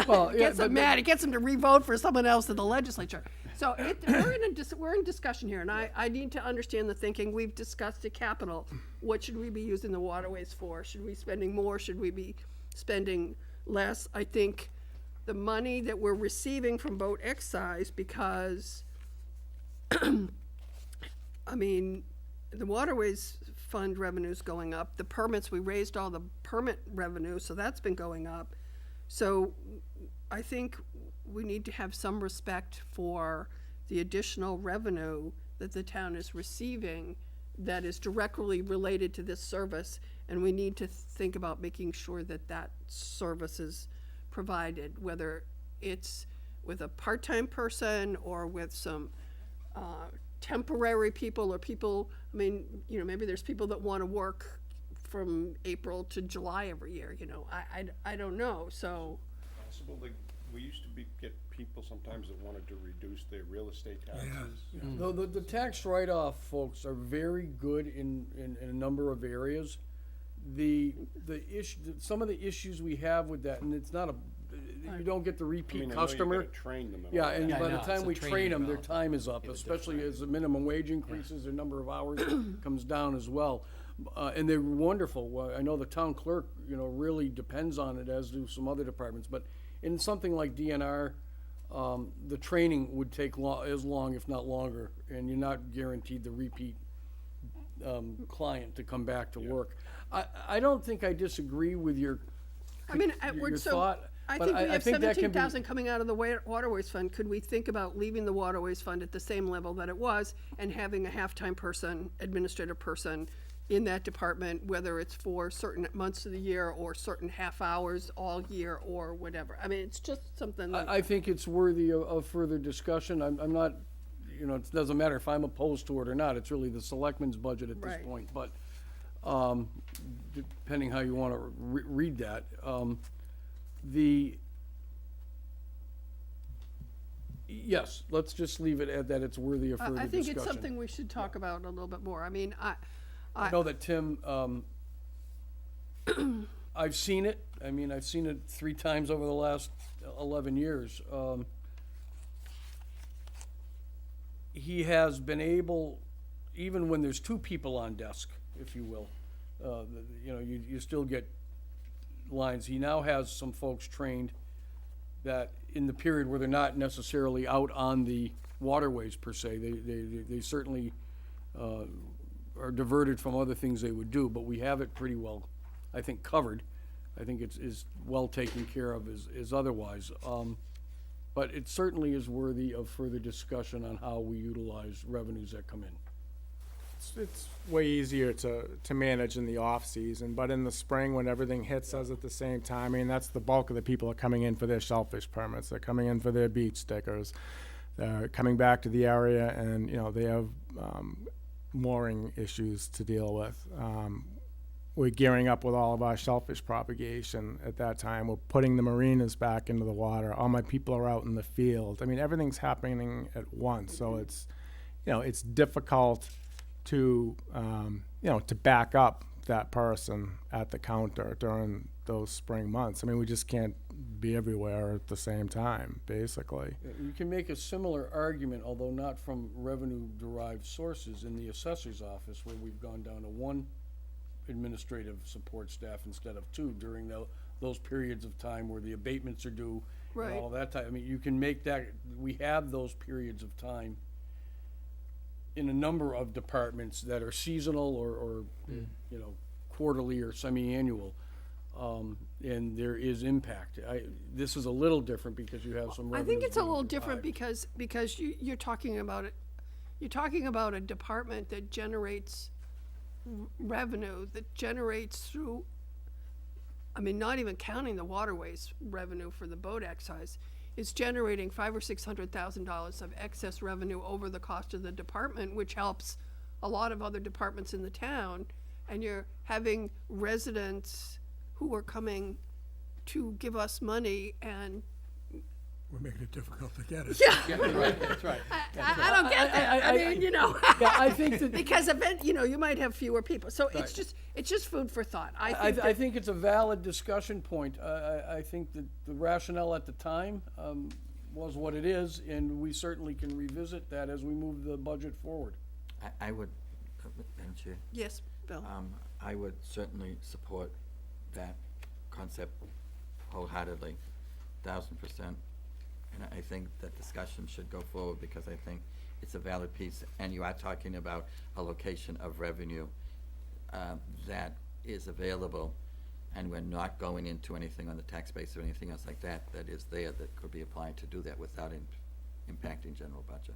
[SPEAKER 2] Well,
[SPEAKER 1] it gets them mad. It gets them to re-vote for someone else in the legislature. So we're in discussion here, and I need to understand the thinking. We've discussed at Capitol. What should we be using the waterways for? Should we be spending more? Should we be spending less? I think the money that we're receiving from boat excise, because, I mean, the waterways fund revenue's going up. The permits, we raised all the permit revenue, so that's been going up. So I think we need to have some respect for the additional revenue that the town is receiving that is directly related to this service, and we need to think about making sure that that service is provided, whether it's with a part-time person or with some temporary people or people, I mean, maybe there's people that want to work from April to July every year, I don't know, so.
[SPEAKER 5] Possible, we used to get people sometimes that wanted to reduce their real estate taxes.
[SPEAKER 2] The tax write-off folks are very good in a number of areas. The issue, some of the issues we have with that, and it's not you don't get the
[SPEAKER 5] I
[SPEAKER 2] repeat
[SPEAKER 5] mean, I know
[SPEAKER 2] customer.
[SPEAKER 5] you gotta train them. and
[SPEAKER 2] Yeah,
[SPEAKER 5] all
[SPEAKER 2] and
[SPEAKER 5] that.
[SPEAKER 8] Yeah,
[SPEAKER 2] by
[SPEAKER 8] I
[SPEAKER 2] the
[SPEAKER 8] know, it's
[SPEAKER 2] time
[SPEAKER 8] a
[SPEAKER 2] we
[SPEAKER 8] training
[SPEAKER 2] train them, their
[SPEAKER 8] valve.
[SPEAKER 2] time is up, especially as the minimum wage increases, their number of hours comes down as well. And they're wonderful. Well, I know the town clerk, really depends on it, as do some other departments, but in something like DNR, the training would take as long, if not longer, and you're not guaranteed the repeat client to come back to work. I don't think I disagree with your
[SPEAKER 1] I mean,
[SPEAKER 2] your thought,
[SPEAKER 1] I
[SPEAKER 2] but
[SPEAKER 1] think we have
[SPEAKER 2] think that can be.
[SPEAKER 1] 17,000 coming out of the waterways fund. Could we think about leaving the waterways fund at the same level that it was and having a half-time person, administrative person in that department, whether it's for certain months of the year or certain half hours all year or whatever? I mean, it's just something that.
[SPEAKER 2] I think it's worthy of further discussion. I'm not, it doesn't matter if I'm opposed to it or not. It's really the selectmen's budget at this
[SPEAKER 1] Right.
[SPEAKER 2] point. But depending how you want to read that, yes, let's just leave it at that. It's worthy of further
[SPEAKER 1] I
[SPEAKER 2] discussion.
[SPEAKER 1] think it's something we should talk about a little bit more. I mean,
[SPEAKER 2] I know that Tim, I've seen it. I mean, I've seen it 3 times over the last 11 years. He has been able, even when there's 2 people on desk, if you will, you still get lines. He now has some folks trained that in the period where they're not necessarily out on the waterways per se, they certainly are diverted from other things they would do, but we have it pretty well, I think, covered. I think it's as well taken care of as otherwise. But it certainly is worthy of further discussion on how we utilize revenues that come in.
[SPEAKER 3] It's way easier to manage in the off-season, but in the spring, when everything hits us at the same time, I mean, that's the bulk of the people are coming in for their shellfish permits. They're coming in for their beach stickers. They're coming back to the area, and, they have mooring issues to deal with. We're gearing up with all of our shellfish propagation at that time. We're putting the marinas back into the water. All my people are out in the field. I mean, everything's happening at once, so it's difficult to to back up that person at the counter during those spring months. I mean, we just can't be everywhere at the same time, basically.
[SPEAKER 2] You can make a similar argument, although not from revenue-derived sources, in the assessor's office, where we've gone down to 1 administrative support staff instead of 2 during those periods of time where the abatements are due and
[SPEAKER 1] Right.
[SPEAKER 2] all of that time. I mean, you can make that, we have those periods of time in a number of departments that are seasonal or quarterly or semi-annual, and there is impact. This is a little different because you have some
[SPEAKER 1] I
[SPEAKER 2] revenues
[SPEAKER 1] think it's a
[SPEAKER 2] being
[SPEAKER 1] little different
[SPEAKER 2] derived.
[SPEAKER 1] because you're talking about it. You're talking about a department that generates revenue, that generates through, I mean, not even counting the waterways revenue for the boat excise, is generating $500,000 or $600,000 of excess revenue over the cost of the department, which helps a lot of other departments in the town. And you're having residents who are coming to give us money, and
[SPEAKER 6] We're making it difficult to get it.
[SPEAKER 2] Yeah, right, that's right.
[SPEAKER 1] I don't get that. I mean,
[SPEAKER 2] Yeah, I think that.
[SPEAKER 1] because you might have fewer people. So
[SPEAKER 2] Right.
[SPEAKER 1] it's just food for thought.
[SPEAKER 2] I think it's a valid discussion point. I think that the rationale at the time was what it is, and we certainly can revisit that as we move the budget forward.
[SPEAKER 10] I would, Madam Chair,
[SPEAKER 1] Yes, Bill.
[SPEAKER 10] I would certainly support that concept wholeheartedly, 1,000%. And I think that discussion should go forward because I think it's a valid piece. And you are talking about a location of revenue that is available, and we're not going into anything on the tax base or anything else like that that is there that could be applied to do that without impacting general budget.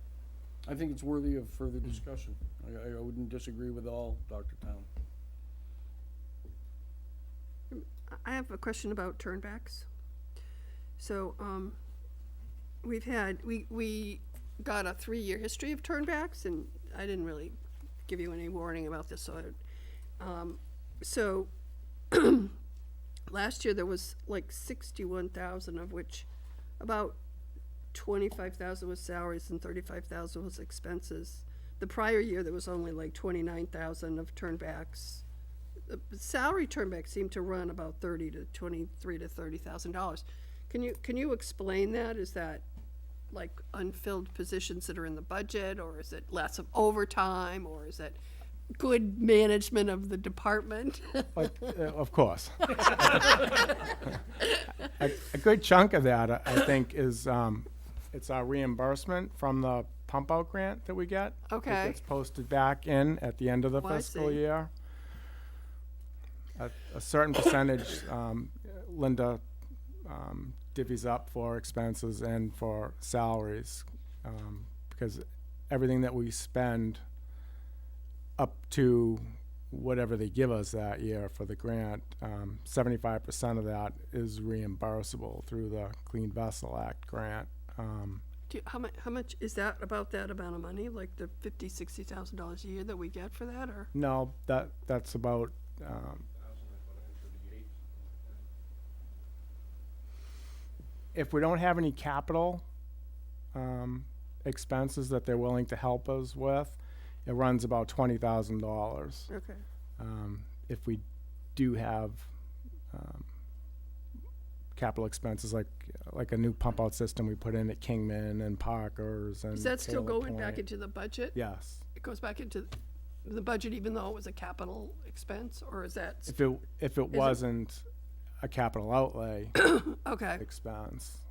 [SPEAKER 2] I think it's worthy of further discussion. I wouldn't disagree with all, Dr. Town.
[SPEAKER 1] I have a question about turnbacks. So, we got a 3-year history of turnbacks, and I didn't really give you any warning about this, so last year there was like 61,000, of which about 25,000 was salaries and 35,000 was expenses. The prior year, there was only like 29,000 of turnbacks. The salary turnbacks seem to run about $23,000 to $30,000. Can you explain that? Is that like unfilled positions that are in the budget, or is it lots of overtime, or is it good management of the department?
[SPEAKER 3] Of course. a good chunk of that, I think, is, it's our reimbursement from the pump out grant that we get.
[SPEAKER 1] Okay.
[SPEAKER 3] It gets posted back in at the end of the
[SPEAKER 1] Oh, I
[SPEAKER 3] fiscal
[SPEAKER 1] see.
[SPEAKER 3] year. A certain percentage, Linda, divvies up for expenses and for salaries, because everything that we spend up to whatever they give us that year for the grant, 75% of that is reimbursable through the Clean Vessel Act grant.
[SPEAKER 1] How much is that, about that amount of money, like the $50,000-$60,000 a year that we get for that, or?
[SPEAKER 3] No, that's about, if we don't have any capital expenses that they're willing to help us with, it runs about $20,000.
[SPEAKER 1] Okay.
[SPEAKER 3] If we do have capital expenses like a new pump out system we put in at Kingman and Parker's and
[SPEAKER 1] Is that still
[SPEAKER 3] Taylor
[SPEAKER 1] going back
[SPEAKER 3] Point.
[SPEAKER 1] into the budget?
[SPEAKER 3] Yes.
[SPEAKER 1] It goes back into the budget even though it was a capital expense, or is that?
[SPEAKER 3] If it wasn't a capital outlay
[SPEAKER 1] Okay.
[SPEAKER 3] expense,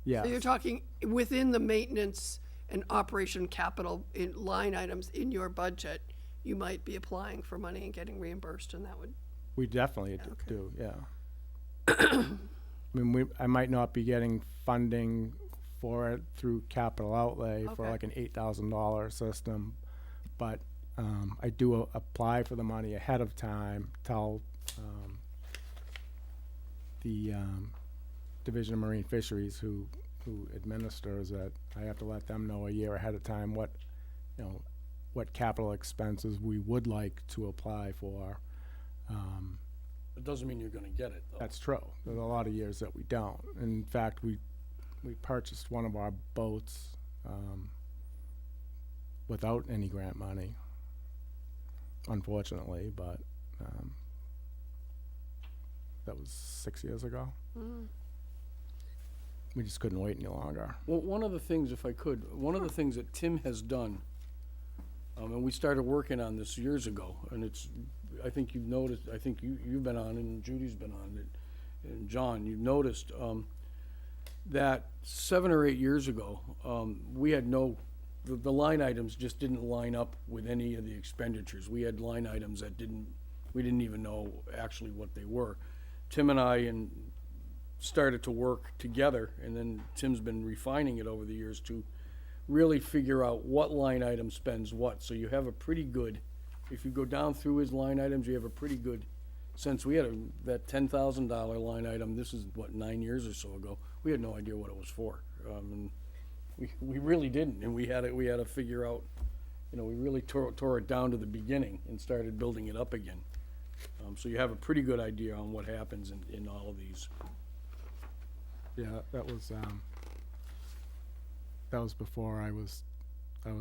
[SPEAKER 3] yes.
[SPEAKER 1] So you're talking within the maintenance and operation capital in line items in your budget, you might be applying for money and getting reimbursed, and that would,
[SPEAKER 3] We definitely
[SPEAKER 1] Okay.
[SPEAKER 3] do, yeah. I mean, I might not be getting funding for it through capital outlay for
[SPEAKER 1] Okay.
[SPEAKER 3] like an $8,000 system, but I do apply for the money ahead of time, tell the Division of Marine Fisheries who administers it. I have to let them know a year ahead of time what capital expenses we would like to apply for.
[SPEAKER 2] It doesn't mean you're gonna get it, though.
[SPEAKER 3] That's true. There's a lot of years that we don't. In fact, we purchased one of our boats without any grant money, unfortunately, but that was 6 years ago. We just couldn't wait any longer.
[SPEAKER 2] Well, one of the things, if I could, one of the things that Tim has done, and we started working on this years ago, and it's, I think you've noticed, I think you've been on it, and Judy's been on it, and John, you've noticed, that 7 or 8 years ago, we had the line items just didn't line up with any of the expenditures. We had line items that we didn't even know actually what they were. Tim and I started to work together, and then Tim's been refining it over the years to really figure out what line item spends what. So you have a pretty good, if you go down through his line items, you have a pretty good sense. We had that $10,000 line item, this is what, 9 years or so ago. We had no idea what it was for. And we really didn't, and we had to figure out, we really tore it down to the beginning and started building it up again. So you have a pretty good idea on what happens in all of these.
[SPEAKER 3] Yeah, that was before I was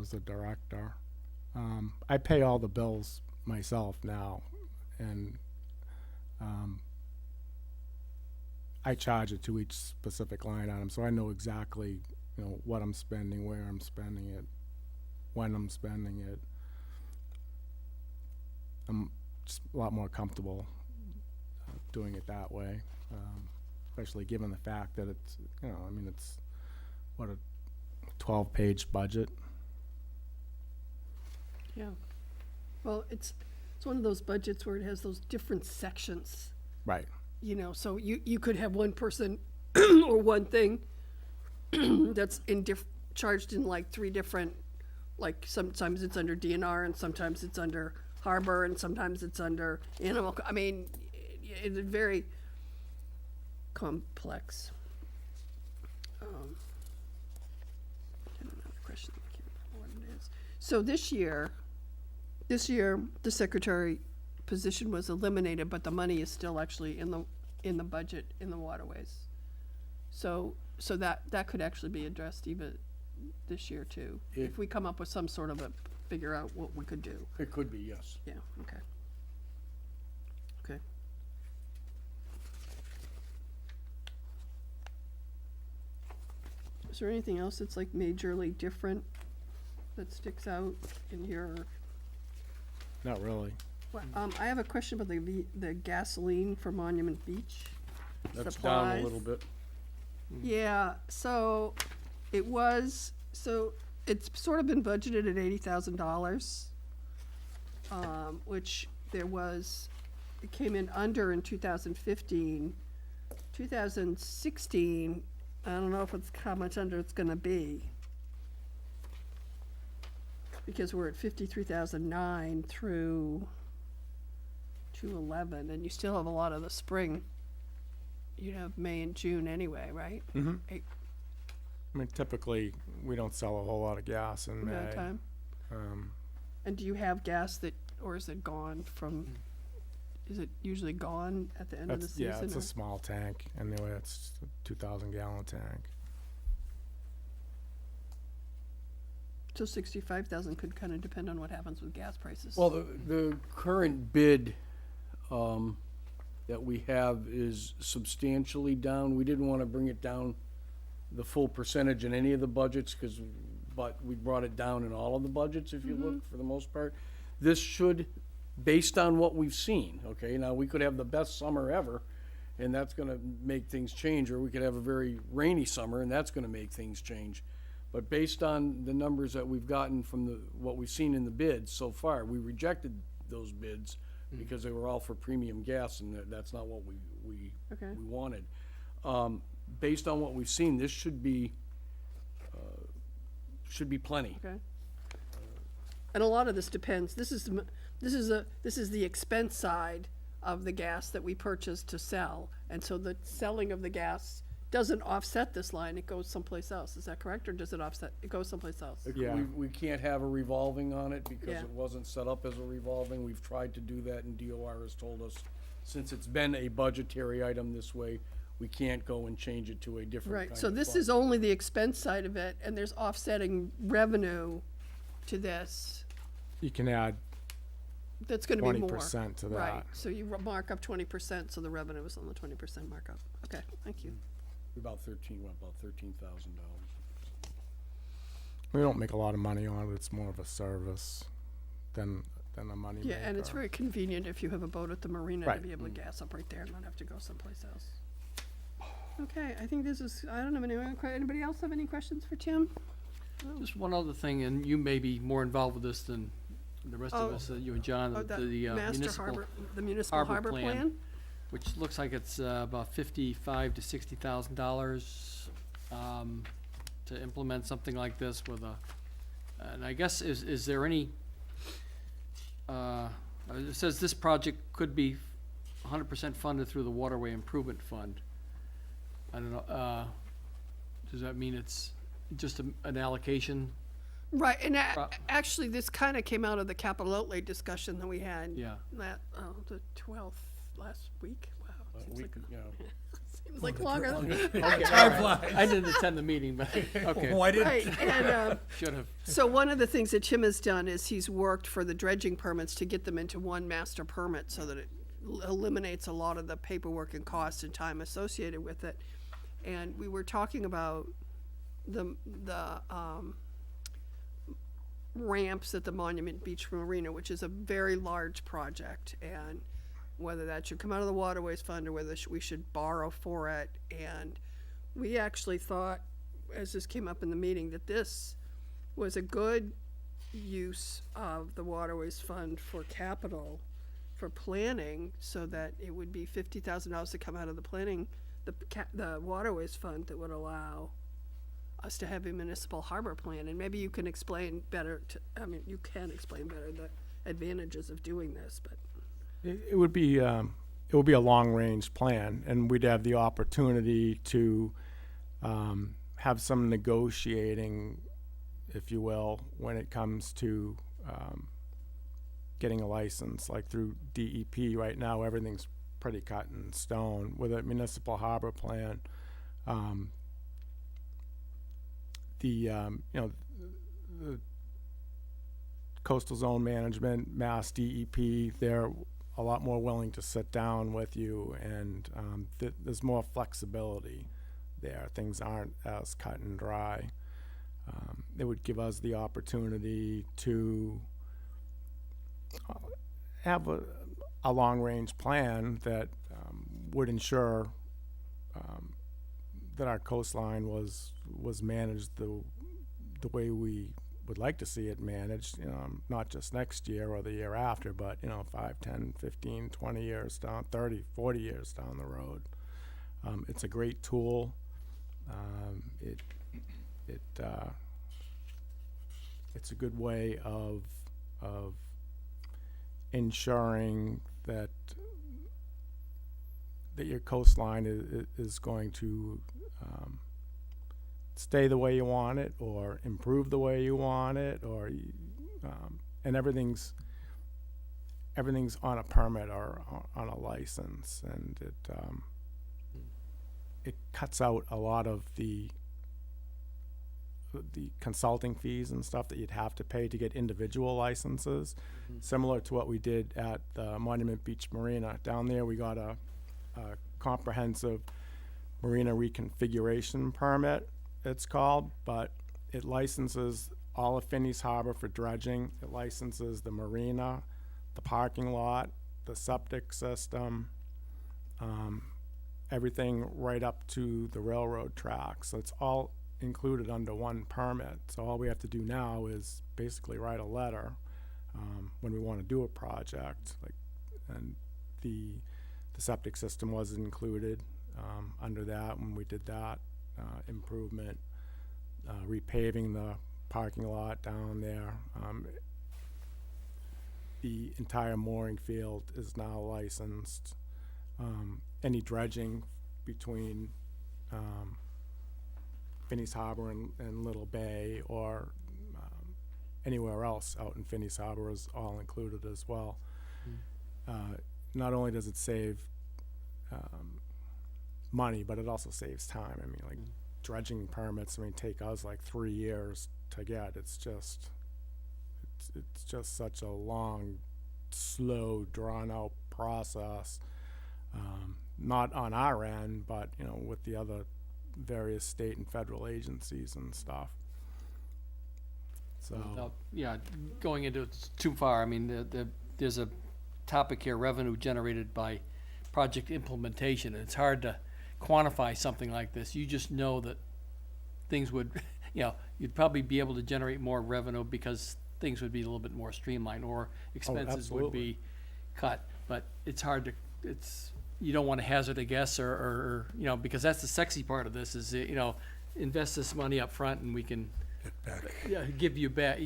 [SPEAKER 3] the director. I pay all the bills myself now, and I charge it to each specific line item, so I know exactly, what I'm spending, where I'm spending it, when I'm spending it. I'm just a lot more comfortable doing it that way, especially given the fact that it's, it's, what, a 12-page budget.
[SPEAKER 1] yeah. Well, it's one of those budgets where it has those different sections,
[SPEAKER 3] Right.
[SPEAKER 1] So you could have one person or one thing that's charged in like 3 different, like sometimes it's under DNR and sometimes it's under harbor and sometimes it's under animal, it's very complex. I had another question, I can't remember what it is. So this year, the secretary position was eliminated, but the money is still actually in the budget in the waterways. So that could actually be addressed even this year too, if we come up with some sort of figure out what we could do.
[SPEAKER 2] It could be, yes.
[SPEAKER 1] Yeah, okay. Okay. Is there anything else that's like majorly different that sticks out in your?
[SPEAKER 3] Not really.
[SPEAKER 1] I have a question about the gasoline for Monument Beach.
[SPEAKER 2] That's down a
[SPEAKER 1] Supplies.
[SPEAKER 2] little bit.
[SPEAKER 1] Yeah, so it's sort of been budgeted at $80,000, which it came in under in 2015. 2016, I don't know how much under it's gonna be. Because we're at 53,009 through 211, and you still have a lot of the spring. You have May and June anyway, right?
[SPEAKER 3] Mm-hmm.
[SPEAKER 1] Eight-
[SPEAKER 3] I mean, typically, we don't sell a whole lot of gas in
[SPEAKER 1] amount of
[SPEAKER 3] May.
[SPEAKER 1] time. And do you have gas or is it gone from, is it usually gone at the end of the
[SPEAKER 3] That's,
[SPEAKER 1] season?
[SPEAKER 3] yeah, it's
[SPEAKER 1] or-
[SPEAKER 3] a small tank. Anyway, it's a 2,000-gallon tank.
[SPEAKER 1] So 65,000 could kind of depend on what happens with gas prices.
[SPEAKER 2] Well, the current bid, that we have is substantially down. We didn't wanna bring it down the full percentage in any of the budgets, but we brought it down in all of the budgets, if you look, for the most part. This should, based on what we've seen, okay, now, we could have the best summer ever, and that's gonna make things change, or we could have a very rainy summer, and that's gonna make things change. But based on the numbers that we've gotten from what we've seen in the bids so far, we rejected those bids because they were all for premium gas, and that's not what we
[SPEAKER 1] Okay.
[SPEAKER 2] wanted. Based on what we've seen, this should be plenty.
[SPEAKER 1] Okay. And a lot of this depends, this is the expense side of the gas that we purchase to sell. And so the selling of the gas doesn't offset this line, it goes someplace else. Is that correct, or does it offset, it goes someplace else?
[SPEAKER 3] Yeah.
[SPEAKER 2] We can't have a revolving on it because
[SPEAKER 1] Yeah.
[SPEAKER 2] it wasn't set up as a revolving. We've tried to do that, and DOR has told us, since it's been a budgetary item this way, we can't go and change it to a different kind
[SPEAKER 1] Right,
[SPEAKER 2] of
[SPEAKER 1] so this
[SPEAKER 2] fund.
[SPEAKER 1] is only the expense side of it, and there's offsetting revenue to this
[SPEAKER 3] You can add
[SPEAKER 1] that's gonna be more.
[SPEAKER 3] 20% to that.
[SPEAKER 1] Right, so you mark up 20%, so the revenue is on the 20% markup. Okay, thank you.
[SPEAKER 2] About $13,000.
[SPEAKER 3] We don't make a lot of money on it. It's more of a service than a money maker.
[SPEAKER 1] Yeah, and it's very convenient if you have a boat at the marina to
[SPEAKER 3] Right.
[SPEAKER 1] be able to gas up right there and not have to go someplace else. Okay, I think this is, I don't know, anybody else have any questions for Tim?
[SPEAKER 8] Just one other thing, and you may be more involved with this than the rest of
[SPEAKER 1] Oh.
[SPEAKER 8] us, you and John,
[SPEAKER 1] Oh,
[SPEAKER 8] the
[SPEAKER 1] the Master
[SPEAKER 8] municipal,
[SPEAKER 1] Harbor, the municipal
[SPEAKER 8] harbor
[SPEAKER 1] harbor
[SPEAKER 8] plan.
[SPEAKER 1] plan?
[SPEAKER 8] which looks like it's about $55,000 to $60,000 to implement something like this with and I guess, is there any, it says this project could be 100% funded through the Waterway Improvement Fund. I don't know, does that mean it's just an allocation?
[SPEAKER 1] Right, and
[SPEAKER 8] Pro-
[SPEAKER 1] actually, this kind of came out of the capital outlay discussion that we had.
[SPEAKER 8] Yeah.
[SPEAKER 1] The 12th last week. Wow, seems
[SPEAKER 2] We
[SPEAKER 1] like,
[SPEAKER 2] could, you know,
[SPEAKER 1] seems like longer.
[SPEAKER 8] Okay, all right. I didn't attend the meeting, but, okay,
[SPEAKER 1] Right, and,
[SPEAKER 8] should have.
[SPEAKER 1] so one of the things that Tim has done is he's worked for the dredging permits to get them into one master permit so that it eliminates a lot of the paperwork and cost and time associated with it. And we were talking about the ramps at the Monument Beach Marina, which is a very large project, and whether that should come out of the Waterways Fund or whether we should borrow for it. And we actually thought, as this came up in the meeting, that this was a good use of the Waterways Fund for capital, for planning, so that it would be $50,000 to come out of the planning, the Waterways Fund, that would allow us to have a municipal harbor plan. And maybe you can explain better, you can explain better the advantages of doing this, but.
[SPEAKER 3] It would be a long-range plan, and we'd have the opportunity to have some negotiating, if you will, when it comes to getting a license. Like through DEP right now, everything's pretty cut in stone. With a municipal harbor plan, the coastal zone management, Mass DEP, they're a lot more willing to sit down with you, and there's more flexibility there. Things aren't as cut and dry. It would give us the opportunity to have a long-range plan that would ensure that our coastline was managed the way we would like to see it managed, not just next year or the year after, but, 5, 10, 15, 20 years down, 30, 40 years down the road. It's a great tool. It's a good way of ensuring that your coastline is going to stay the way you want it, or improve the way you want it, or and everything's on a permit or on a license, and it cuts out a lot of the consulting fees and stuff that you'd have to pay to get individual licenses, similar to what we did at the Monument Beach Marina. Down there, we got a comprehensive marina reconfiguration permit, it's called, but it licenses all of Finney's Harbor for dredging. It licenses the marina, the parking lot, the septic system, everything right up to the railroad tracks. So it's all included under one permit. So all we have to do now is basically write a letter when we want to do a project, and the septic system was included under that when we did that improvement, repaving the parking lot down there. The entire mooring field is now licensed. Any dredging between Finney's Harbor and Little Bay, or anywhere else out in Finney's Harbor, is all included as well. Not only does it save money, but it also saves time. I mean, dredging permits, take us like 3 years to get. It's just such a long, slow, drawn-out process. Not on our end, but, with the other various state and federal agencies and stuff. So,
[SPEAKER 8] Without, going into it too far, there's a topic here, revenue generated by project implementation. It's hard to quantify something like this. You just know that things would, you'd probably be able to generate more revenue because things would be a little bit more streamlined, or expenses would
[SPEAKER 3] absolutely.
[SPEAKER 8] be cut. But it's hard to, you don't want to hazard a guess, or because that's the sexy part of this is, invest this money up front and we can give you back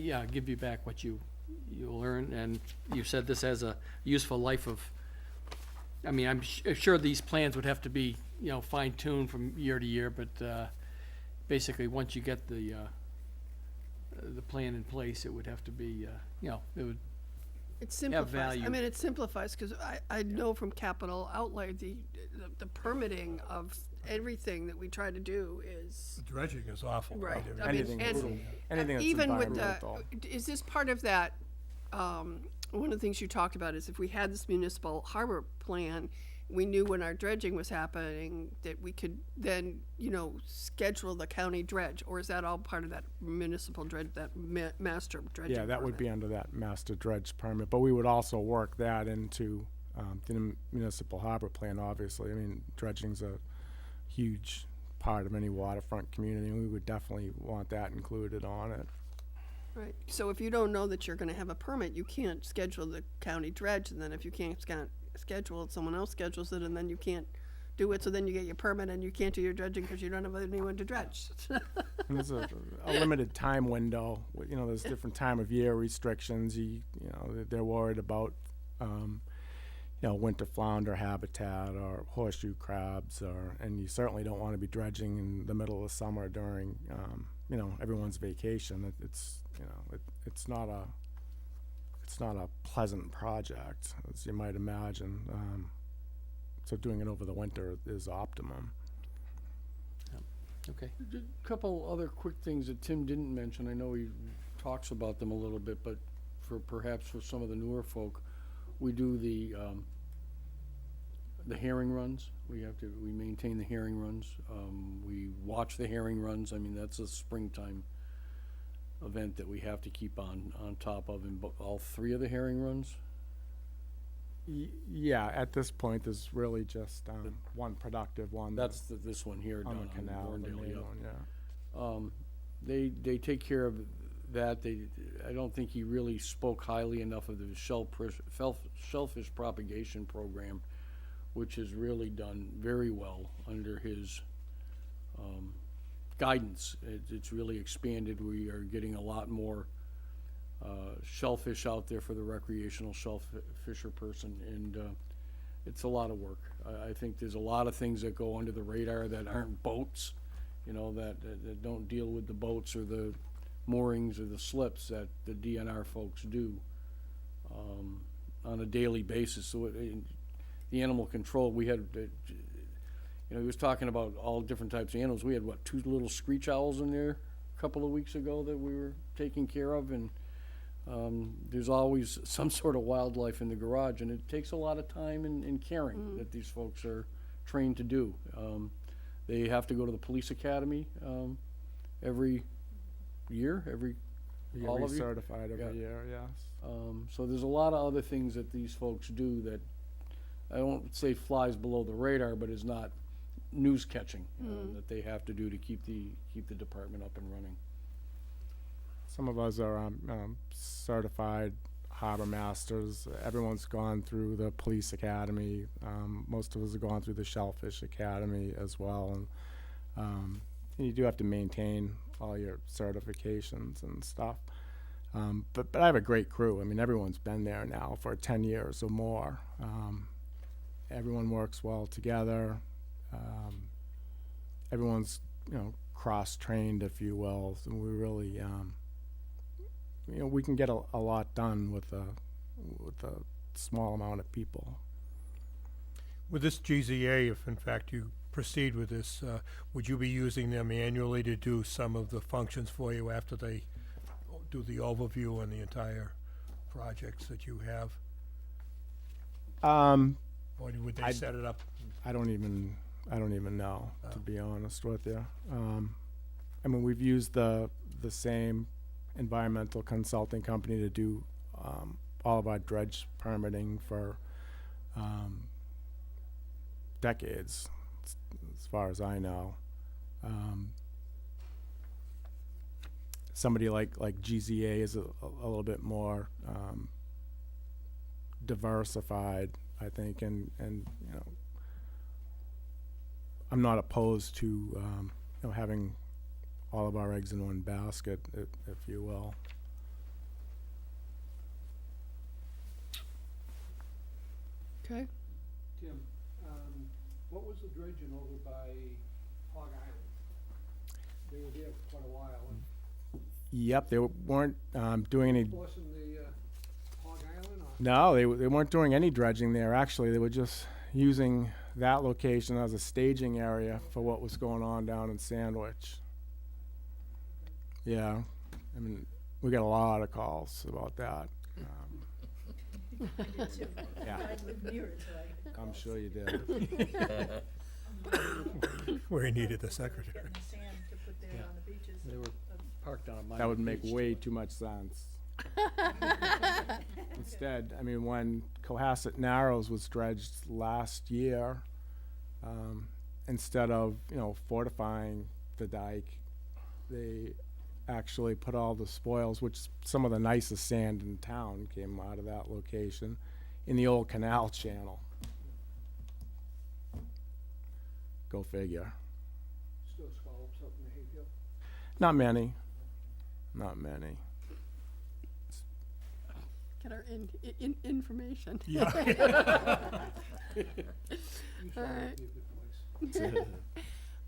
[SPEAKER 8] what you'll earn. And you said this has a useful life of, I'm sure these plans would have to be, fine-tuned from year to year, but basically, once you get the plan in place, it would have to be, it would,
[SPEAKER 1] It simplifies.
[SPEAKER 8] value.
[SPEAKER 1] It simplifies, because I know from capital outlay, the permitting of everything that we try to do is,
[SPEAKER 6] Dredging is awful.
[SPEAKER 1] right.
[SPEAKER 3] anything that's
[SPEAKER 1] Even with
[SPEAKER 3] environmental.
[SPEAKER 1] is this part of that, one of the things you talked about is if we had this municipal harbor plan, we knew when our dredging was happening that we could then, schedule the county dredge, or is that all part of that municipal dredge, that master dredging?
[SPEAKER 3] Yeah, that would
[SPEAKER 1] permit?
[SPEAKER 3] be under that master dredge permit, but we would also work that into the municipal harbor plan, obviously. Dredging's a huge part of any waterfront community, and we would definitely want that included on it.
[SPEAKER 1] Right, so if you don't know that you're gonna have a permit, you can't schedule the county dredge, and then if you can't schedule it, someone else schedules it, and then you can't do it, so then you get your permit and you can't do your dredging because you don't have anyone to dredge.
[SPEAKER 3] And there's a limited time window. There's different time of year restrictions. They're worried about, winter flounder habitat or horseshoe crabs, and you certainly don't want to be dredging in the middle of summer during, everyone's vacation. It's not a pleasant project, as you might imagine. So doing it over the winter is optimum.
[SPEAKER 8] okay.
[SPEAKER 2] A couple other quick things that Tim didn't mention. I know he talks about them a little bit, but perhaps for some of the newer folk, we do the herring runs. We maintain the herring runs. We watch the herring runs. That's a springtime event that we have to keep on top of. In all 3 of the herring runs.
[SPEAKER 3] Yeah, at this point, there's really just one productive one.
[SPEAKER 2] That's this one here down
[SPEAKER 3] on the
[SPEAKER 2] on
[SPEAKER 3] canal, the
[SPEAKER 2] Warrendale,
[SPEAKER 3] main
[SPEAKER 2] yeah.
[SPEAKER 3] one, yeah.
[SPEAKER 2] They take care of that. I don't think he really spoke highly enough of the shellfish propagation program, which has really done very well under his guidance. It's really expanded. We are getting a lot more shellfish out there for the recreational shellfisher person, and it's a lot of work. I think there's a lot of things that go under the radar that aren't boats, you know, that don't deal with the boats or the moorings or the slips that the DNR folks do on a daily basis. So the animal control, we had, he was talking about all different types of animals. We had, 2 little screech owls in there a couple of weeks ago that we were taking care of, and there's always some sort of wildlife in the garage, and it takes a lot of time and caring that these folks are trained to do. They have to go to the police academy every year,
[SPEAKER 3] You
[SPEAKER 2] all
[SPEAKER 3] get
[SPEAKER 2] of you?
[SPEAKER 3] recertified every
[SPEAKER 2] Yeah.
[SPEAKER 3] year, yes.
[SPEAKER 2] So there's a lot of other things that these folks do that I don't say flies below the radar, but is not news catching that they have to do to keep the department up and running.
[SPEAKER 3] Some of us are certified harbor masters. Everyone's gone through the police academy. Most of us have gone through the shellfish academy as well. And you do have to maintain all your certifications and stuff. But I have a great crew. I mean, everyone's been there now for 10 years or more. Everyone works well together. Everyone's, cross-trained, if you will. So we really, we can get a lot done with a small amount of people.
[SPEAKER 6] With this GZA, if in fact you proceed with this, would you be using them annually to do some of the functions for you after they do the overview on the entire projects that you have? Or would they set it up?
[SPEAKER 3] I don't even know, to be honest with you. I mean, we've used the same environmental consulting company to do all of our dredge permitting for decades, as far as I know. Somebody like GZA is a little bit more diversified, I think, and I'm not opposed to having all of our eggs in one basket, if you will.
[SPEAKER 1] Okay.
[SPEAKER 9] Tim, what was the dredging over by Hog Island? They were there for quite a while, and
[SPEAKER 3] Yep, they weren't doing any.
[SPEAKER 9] forcing the Hog Island, or?
[SPEAKER 3] No, they weren't doing any dredging there. Actually, they were just using that location as a staging area for what was going on down in Sandwich. Yeah, I mean, we got a lot of calls about that. Yeah,
[SPEAKER 4] I live near it, so I.
[SPEAKER 3] I'm sure you did.
[SPEAKER 6] Where he needed the secretary.
[SPEAKER 4] Getting the sand to put there on the beaches.
[SPEAKER 8] They were parked on my
[SPEAKER 3] That would make
[SPEAKER 8] beach,
[SPEAKER 3] way
[SPEAKER 8] too.
[SPEAKER 3] too much sense. Instead, I mean, when Cohasset Narrows was dredged last year, instead of, fortifying the dike, they actually put all the spoils, which some of the nicest sand in town came out of that location, in the old canal channel. Go figure.
[SPEAKER 9] Still scallops up in the Hayfield?
[SPEAKER 3] Not many. Not many.
[SPEAKER 1] Get our information.
[SPEAKER 6] Yeah.
[SPEAKER 9] You
[SPEAKER 1] All
[SPEAKER 9] should
[SPEAKER 1] right.
[SPEAKER 9] be a good place.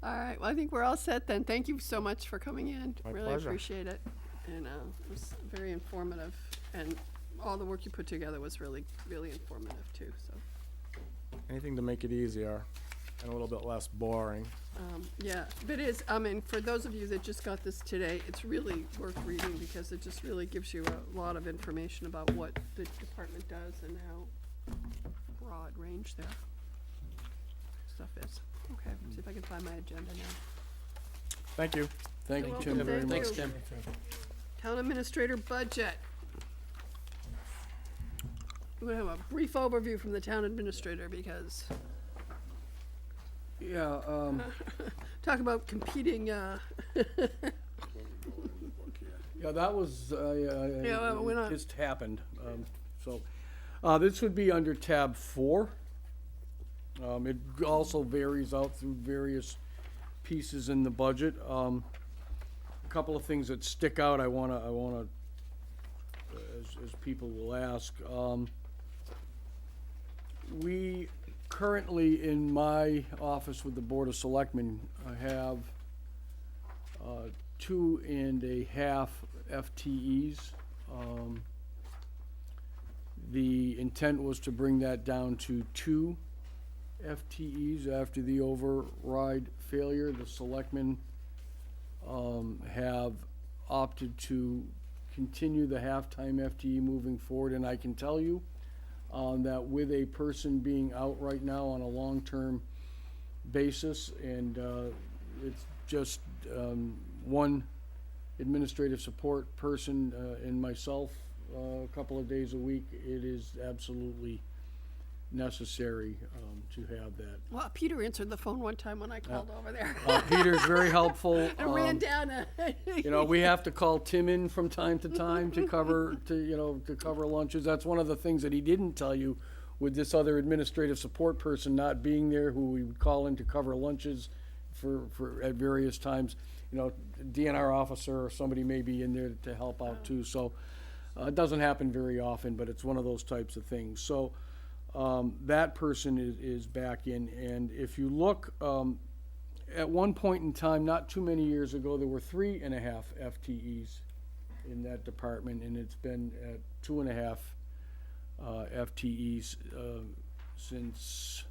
[SPEAKER 1] All right, well, I think we're all set then. Thank you so much for coming in.
[SPEAKER 3] My
[SPEAKER 1] Really
[SPEAKER 3] pleasure.
[SPEAKER 1] appreciate it. And it was very informative, and all the work you put together was really, really informative too, so.
[SPEAKER 3] Anything to make it easier and a little bit less boring.
[SPEAKER 1] Yeah, but it is, I mean, for those of you that just got this today, it's really worth reading because it just really gives you a lot of information about what the department does and how broad range their stuff is. Okay, see if I can find my agenda now.
[SPEAKER 3] Thank you.
[SPEAKER 2] Thank
[SPEAKER 1] You're
[SPEAKER 2] you, Tim,
[SPEAKER 1] welcome.
[SPEAKER 2] very much.
[SPEAKER 1] Thank
[SPEAKER 8] Thanks, Tim.
[SPEAKER 1] Town administrator budget. we have a brief overview from the town administrator because
[SPEAKER 2] Yeah,
[SPEAKER 1] talk about competing,
[SPEAKER 2] yeah, that was,
[SPEAKER 1] Yeah, well, we're
[SPEAKER 2] it
[SPEAKER 1] not-
[SPEAKER 2] just happened, so. This would be under tab 4. It also varies out through various pieces in the budget. A couple of things that stick out, I wanna, as people will ask. We currently, in my office with the Board of Selectmen, have 2.5 FTEs. The intent was to bring that down to 2 FTEs after the override failure. The selectmen have opted to continue the half-time FTE moving forward, and I can tell you that with a person being out right now on a long-term basis, and it's just one administrative support person and myself a couple of days a week, it is absolutely necessary to have that.
[SPEAKER 1] well, Peter answered the phone one time when I called over there.
[SPEAKER 2] Peter's very helpful.
[SPEAKER 1] And ran down
[SPEAKER 2] You know, we have to call Tim in from time to time to cover, to cover lunches. That's one of the things that he didn't tell you with this other administrative support person not being there, who we would call in to cover lunches for at various times. You know, DNR officer or somebody may be in there to help out too. So it doesn't happen very often, but it's one of those types of things. So that person is back in. And if you look, at one point in time, not too many years ago, there were 3.5 FTEs in that department, and it's been at 2.5 FTEs since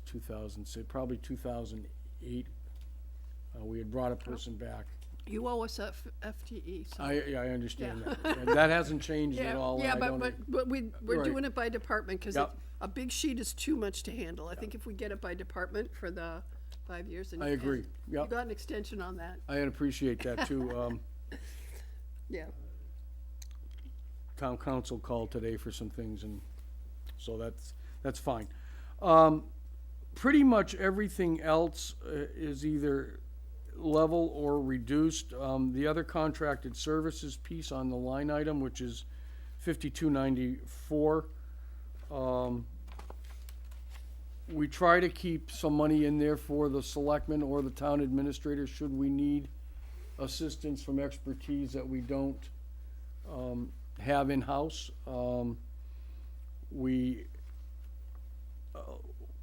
[SPEAKER 2] 2006, probably 2008. We had brought a person back.
[SPEAKER 1] You owe us a FTE, so.
[SPEAKER 2] I understand
[SPEAKER 1] Yeah.
[SPEAKER 2] that. And that hasn't changed at
[SPEAKER 1] Yeah,
[SPEAKER 2] all. and
[SPEAKER 1] yeah,
[SPEAKER 2] I don't-
[SPEAKER 1] but we're
[SPEAKER 2] Right.
[SPEAKER 1] doing it by department, cause
[SPEAKER 2] Yep.
[SPEAKER 1] a big sheet is too much to handle. I think if we get it by department for the 5 years.
[SPEAKER 2] I agree.
[SPEAKER 1] You
[SPEAKER 2] Yep.
[SPEAKER 1] got an extension on that,
[SPEAKER 2] I appreciate that too.
[SPEAKER 1] yeah.
[SPEAKER 2] Town council called today for some things, and so that's fine. Pretty much everything else is either level or reduced. The other contracted services piece on the line item, which is 5294. We try to keep some money in there for the selectmen or the town administrator should we need assistance from expertise that we don't have in-house. We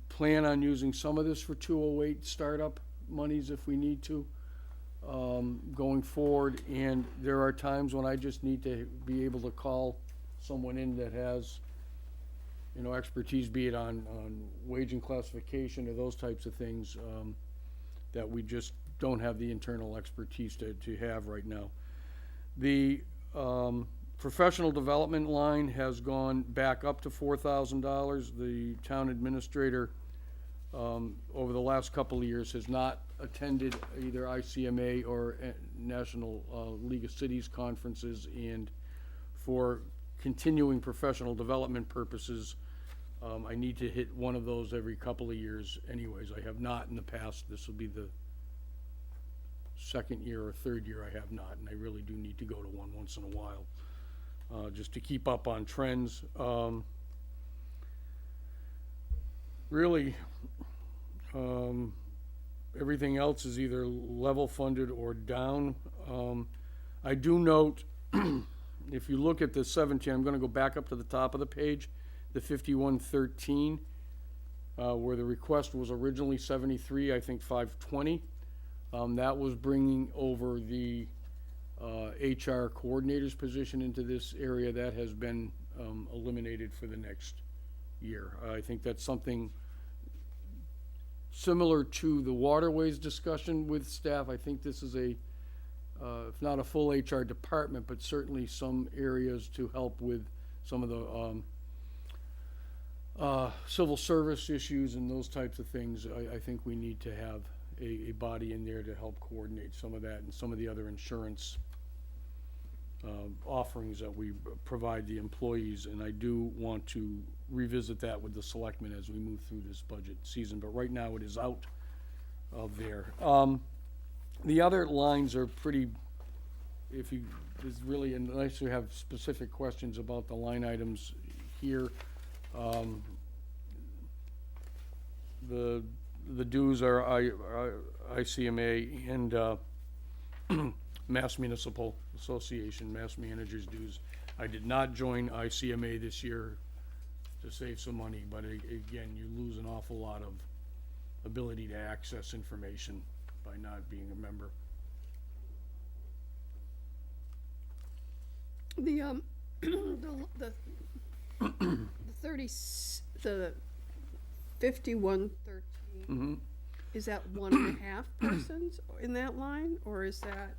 [SPEAKER 2] plan on using some of this for 208 startup monies if we need to going forward. And there are times when I just need to be able to call someone in that has, you know, expertise, be it on wage and classification or those types of things that we just don't have the internal expertise to have right now. The professional development line has gone back up to $4,000. The town administrator over the last couple of years has not attended either ICMA or National League of Cities conferences, and for continuing professional development purposes, I need to hit one of those every couple of years anyways. I have not in the past. This will be the second year or third year I have not, and I really do need to go to one once in a while, just to keep up on trends. Really, everything else is either level funded or down. I do note, if you look at the 17, I'm gonna go back up to the top of the page, the 5113, where the request was originally 73, I think 520. That was bringing over the HR coordinator's position into this area. That has been eliminated for the next year. I think that's something similar to the waterways discussion with staff. I think this is a, if not a full HR department, but certainly some areas to help with some of the civil service issues and those types of things. I think we need to have a body in there to help coordinate some of that and some of the other insurance offerings that we provide the employees, and I do want to revisit that with the selectmen as we move through this budget season, but right now it is out of there. The other lines are pretty, if you, there's really, unless you have specific questions about the line items here, the dues are ICMA and Mass Municipal Association, Mass Managers dues. I did not join ICMA this year to save some money, but again, you lose an awful lot of ability to access information by not being a member.
[SPEAKER 1] The, the 5113, is that 1.5 persons in that line, or is that,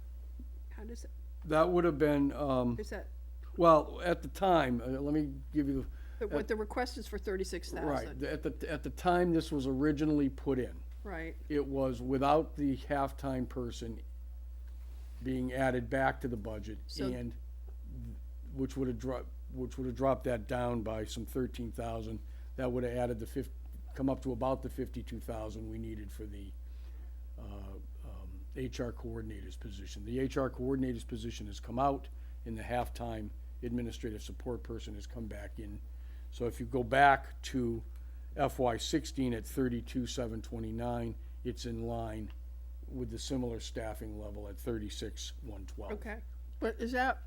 [SPEAKER 1] how does it,
[SPEAKER 2] That would have been,
[SPEAKER 1] is that,
[SPEAKER 2] well, at the time, let me give you
[SPEAKER 1] what the request is for 36,000?
[SPEAKER 2] right, at the time this was originally put in,
[SPEAKER 1] Right,
[SPEAKER 2] it was without the halftime person being added back to the budget,
[SPEAKER 1] So-
[SPEAKER 2] and which would have dropped that down by some 13,000. That would have added come up to about the 52,000 we needed for the HR coordinator's position. The HR coordinator's position has come out, and the halftime administrative support person has come back in. So if you go back to FY16 at 32,729, it's in line with the similar staffing level at 36,112.
[SPEAKER 1] okay. But is that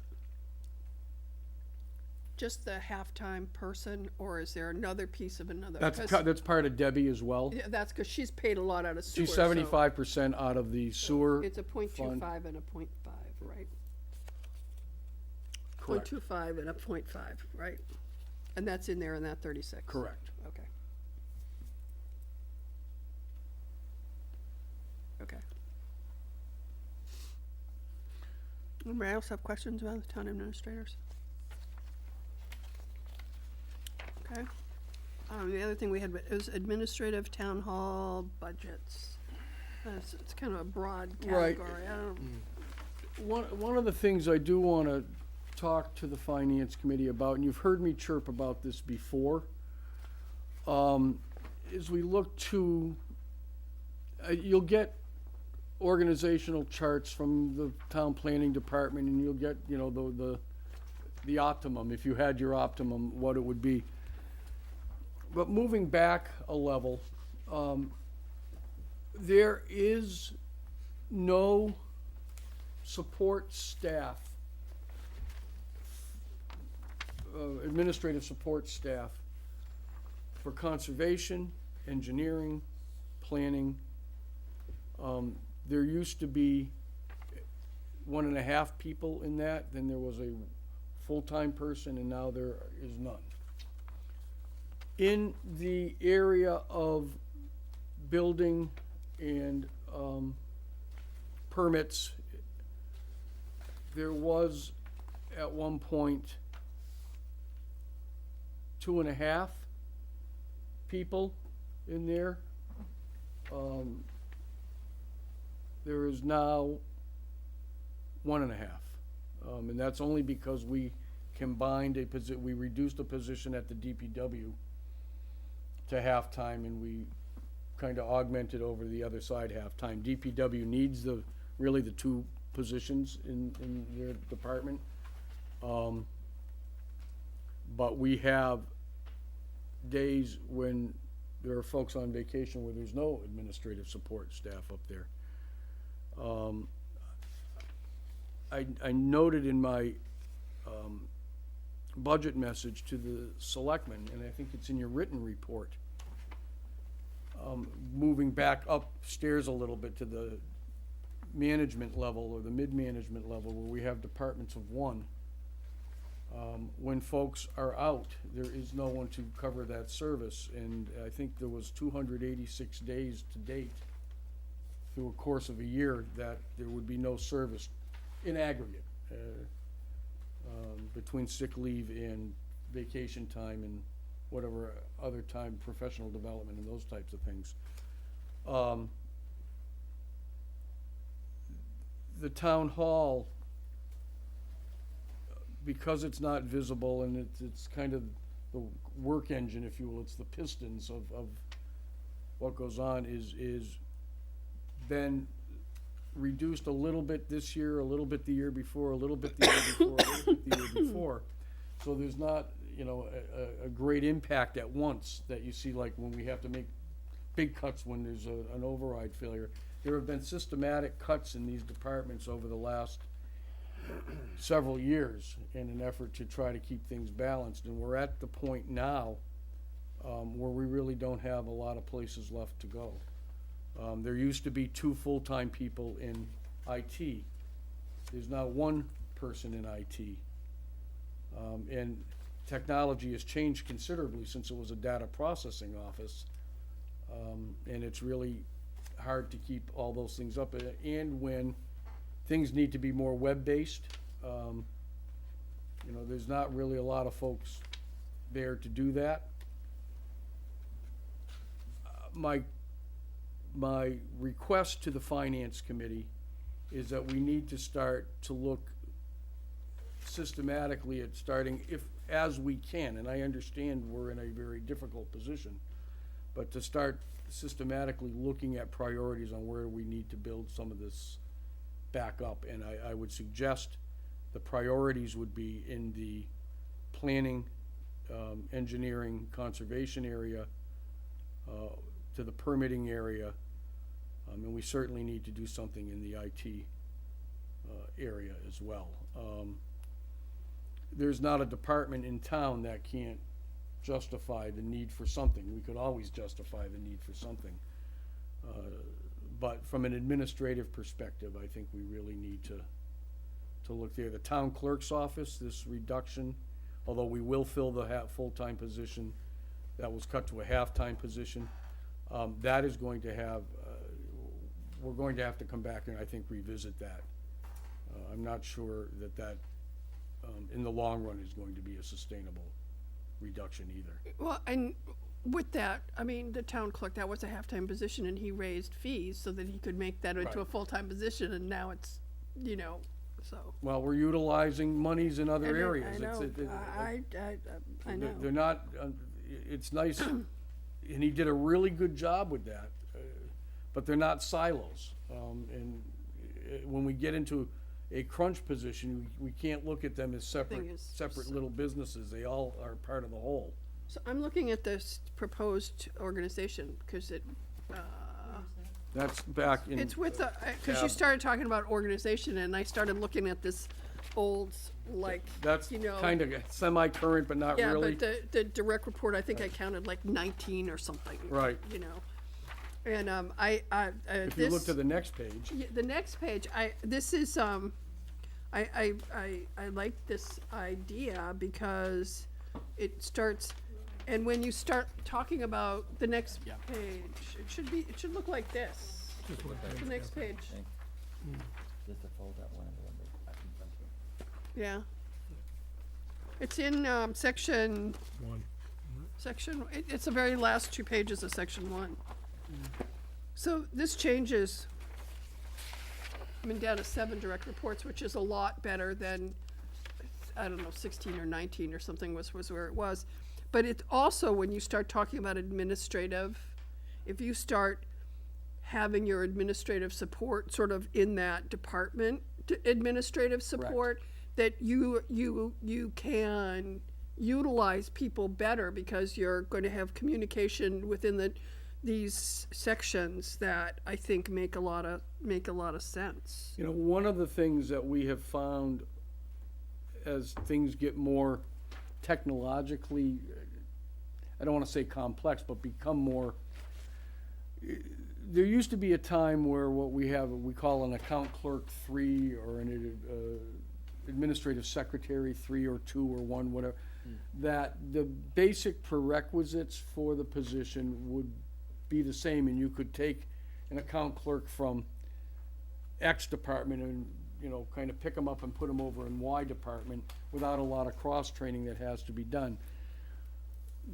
[SPEAKER 1] just the halftime person, or is there another piece of another?
[SPEAKER 2] That's part of Debbie as well.
[SPEAKER 1] Yeah, that's because she's paid a lot out of sewer.
[SPEAKER 2] She's
[SPEAKER 1] so
[SPEAKER 2] 75% out of the sewer.
[SPEAKER 1] It's a
[SPEAKER 2] fund.
[SPEAKER 1] 0.25 and a 0.5, right?
[SPEAKER 2] Correct.
[SPEAKER 1] 0.25 and a 0.5, right? And that's in there in that 36?
[SPEAKER 2] Correct.
[SPEAKER 1] Okay. Okay. Anybody else have questions about the town administrators? Okay. The other thing we had was administrative town hall budgets. It's kind of a broad
[SPEAKER 2] Right.
[SPEAKER 1] category. I don't,
[SPEAKER 2] One of the things I do want to talk to the finance committee about, and you've heard me chirp about this before, is we look to, you'll get organizational charts from the town planning department, and you'll get, you know, the optimum, if you had your optimum, what it would be. But moving back a level, there is no support staff, administrative support staff for conservation, engineering, planning. There used to be 1.5 people in that, then there was a full-time person, and now there is none. In the area of building and permits, there was at one point 2.5 people in there. There is now 1.5. And that's only because we combined we reduced a position at the DPW to halftime, and we kind of augmented over the other side halftime. DPW needs really the two positions in their department. But we have days when there are folks on vacation where there's no administrative support staff up there. I noted in my budget message to the selectmen, and I think it's in your written report, moving back upstairs a little bit to the management level or the mid-management level where we have departments of one. When folks are out, there is no one to cover that service, and I think there was 286 days to date through a course of a year that there would be no service in aggregate, between sick leave and vacation time and whatever other time, professional development and those types of things. The town hall because it's not visible and it's kind of the work engine, if you will, it's the pistons of what goes on is been reduced a little bit this year, a little bit the year before, a little bit the year before, a little bit the year before. So there's not, a great impact at once that you see, like when we have to make big cuts when there's an override failure. There have been systematic cuts in these departments over the last several years in an effort to try to keep things balanced, and we're at the point now where we really don't have a lot of places left to go. There used to be 2 full-time people in IT. There's now 1 person in IT. And technology has changed considerably since it was a data processing office. And it's really hard to keep all those things up. And when things need to be more web-based, there's not really a lot of folks there to do that. My request to the Finance Committee is that we need to start to look systematically at starting, as we can, and I understand we're in a very difficult position, but to start systematically looking at priorities on where we need to build some of this back up. And I would suggest the priorities would be in the planning, engineering, conservation area, to the permitting area, and we certainly need to do something in the IT area as well. There's not a department in town that can't justify the need for something. We could always justify the need for something. But from an administrative perspective, I think we really need to look there. The town clerk's office, this reduction, although we will fill the full-time position, that was cut to a half-time position. That is going to have, we're going to have to come back and I think revisit that. I'm not sure that in the long run is going to be a sustainable reduction either.
[SPEAKER 1] Well, and with that, I mean, the town clerk, that was a half-time position, and he raised fees so that he could make that into a
[SPEAKER 2] Right.
[SPEAKER 1] full-time position, and now it's, so.
[SPEAKER 2] Well, we're utilizing monies in other
[SPEAKER 1] And
[SPEAKER 2] areas.
[SPEAKER 1] I know, I know.
[SPEAKER 2] They're not, it's nice, and he did a really good job with that, but they're not silos. And when we get into a crunch position, we can't look at them as
[SPEAKER 1] Thing is,
[SPEAKER 2] separate little businesses. They all are part of the whole.
[SPEAKER 1] So I'm looking at this proposed organization, because
[SPEAKER 2] That's back in.
[SPEAKER 1] it's with the, because you
[SPEAKER 2] tab.
[SPEAKER 1] started talking about organization, and I started looking at this old,
[SPEAKER 2] That's
[SPEAKER 1] you know.
[SPEAKER 2] kind of semi-current, but not
[SPEAKER 1] Yeah,
[SPEAKER 2] really.
[SPEAKER 1] but the direct report, I think I counted like 19 or something.
[SPEAKER 2] Right.
[SPEAKER 1] And
[SPEAKER 2] If you look to the next page,
[SPEAKER 1] Yeah, the next page, this is, I like this idea because it starts, and when you start talking about the next
[SPEAKER 8] Yeah.
[SPEAKER 1] page, it should look like this.
[SPEAKER 6] Just one
[SPEAKER 1] The
[SPEAKER 6] page.
[SPEAKER 1] next page,
[SPEAKER 10] Just to fold that one, the one that I can jump to.
[SPEAKER 1] yeah. It's in, section,
[SPEAKER 6] One.
[SPEAKER 1] it's the very last 2 pages of section 1. So this changes, down to 7 direct reports, which is a lot better than, I don't know, 16 or 19 or something was where it was. But it also, when you start talking about administrative, if you start having your administrative support sort of in that department, administrative support, that you can utilize people better because you're going to have communication within these sections that I think make a lot of sense.
[SPEAKER 2] one of the things that we have found as things get more technologically, I don't want to say complex, but become more, there used to be a time where what we call an account clerk 3 or an administrative secretary 3 or 2 or 1, whatever, that the basic prerequisites for the position would be the same, and you could take an account clerk from X department and, kind of pick them up and put them over in Y department without a lot of cross-training that has to be done.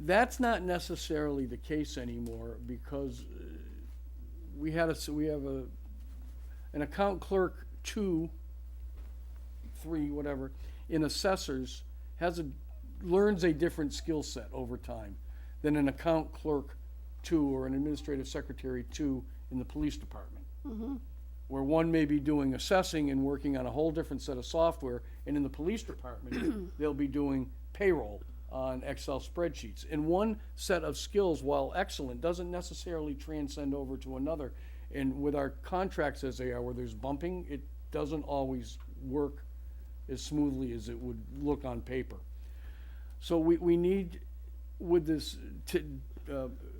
[SPEAKER 2] That's not necessarily the case anymore because we have an account clerk 2, 3, whatever, in assessors learns a different skill set over time than an account clerk two or an administrative secretary two in the police department. Where one may be doing assessing and working on a whole different set of software, and in the police department, they'll be doing payroll on Excel spreadsheets. And one set of skills, while excellent, doesn't necessarily transcend over to another. And with our contracts as they are, where there's bumping, it doesn't always work as smoothly as it would look on paper. So we need, with this,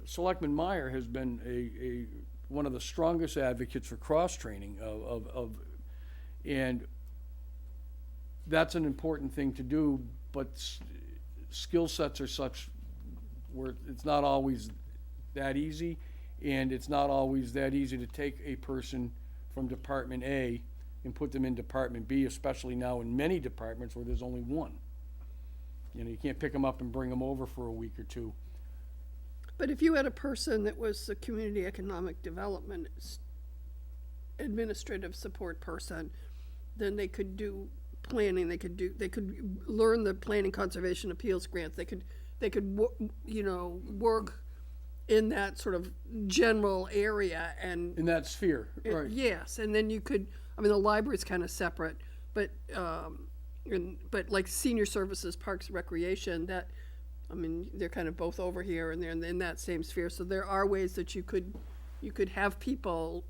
[SPEAKER 2] Selectman Meyer has been one of the strongest advocates for cross-training and that's an important thing to do, but skill sets are such where it's not always that easy, and it's not always that easy to take a person from Department A and put them in Department B, especially now in many departments where there's only one. You know, you can't pick them up and bring them over for a week or two.
[SPEAKER 1] But if you had a person that was a community economic development administrative support person, then they could do planning, they could learn the planning conservation appeals grants, they could work in that sort of general area and.
[SPEAKER 2] In that sphere, right.
[SPEAKER 1] Yes, and then you could, I mean, the library's kind of separate, but like senior services, parks, recreation, that, I mean, they're kind of both over here and they're in that same sphere. So there are ways that you could have people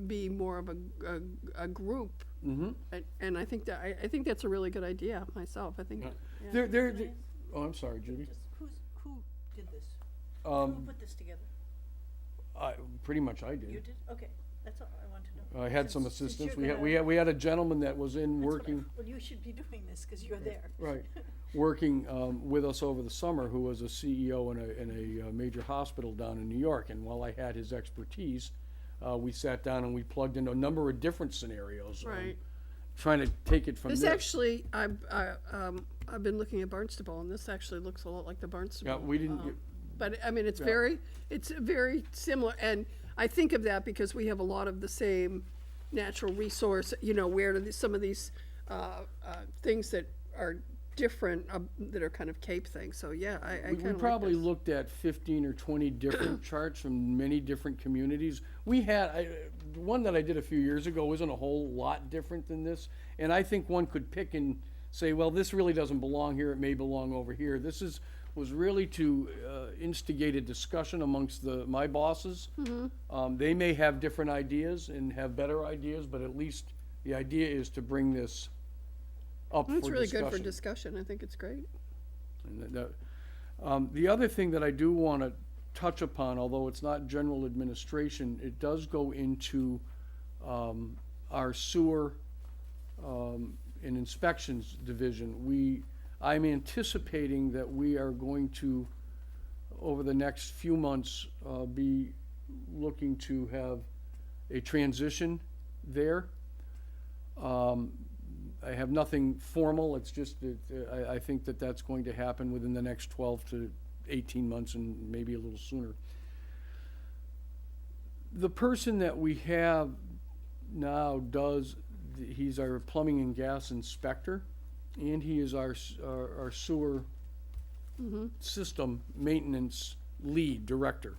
[SPEAKER 1] be more of a group.
[SPEAKER 2] Mm-hmm.
[SPEAKER 1] And I think that's a really good idea myself. I think.
[SPEAKER 2] Yeah. They're, oh, I'm sorry, Judy.
[SPEAKER 4] Just who did this? Who put this together?
[SPEAKER 2] Pretty much I did.
[SPEAKER 4] You did? Okay, that's all I want to know.
[SPEAKER 2] I had some
[SPEAKER 4] Since
[SPEAKER 2] assistants.
[SPEAKER 4] you're
[SPEAKER 2] We had a gentleman that was in
[SPEAKER 4] That's what I-
[SPEAKER 2] working.
[SPEAKER 4] Well, you should be doing this, because you're there.
[SPEAKER 2] Right, working with us over the summer, who was a CEO in a major hospital down in New York. And while I had his expertise, we sat down and we plugged in a number of different scenarios.
[SPEAKER 1] Right.
[SPEAKER 2] Trying to take it from
[SPEAKER 1] This
[SPEAKER 2] there.
[SPEAKER 1] actually, I've been looking at Barnstable, and this actually looks a lot like the Barnstable.
[SPEAKER 2] Yeah, we didn't get-
[SPEAKER 1] But, I mean, it's
[SPEAKER 2] Yeah.
[SPEAKER 1] very similar, and I think of that because we have a lot of the same natural resource, where some of these, things that are different, that are kind of Cape things, so yeah, I kind of
[SPEAKER 2] We
[SPEAKER 1] like
[SPEAKER 2] probably
[SPEAKER 1] this.
[SPEAKER 2] looked at 15 or 20 different charts from many different communities. The one that I did a few years ago isn't a whole lot different than this, and I think one could pick and say, well, this really doesn't belong here, it may belong over here. This was really to instigate a discussion amongst my bosses. They may have different ideas and have better ideas, but at least the idea is to bring this up for
[SPEAKER 1] It's really
[SPEAKER 2] discussion.
[SPEAKER 1] good for discussion, I think it's great.
[SPEAKER 2] And the other thing that I do want to touch upon, although it's not general administration, it does go into our sewer and inspections division. I'm anticipating that we are going to, over the next few months, be looking to have a transition there. I have nothing formal, it's just that I think that that's going to happen within the next 12 to 18 months and maybe a little sooner. The person that we have now he's our plumbing and gas inspector, and he is our sewer system maintenance lead director.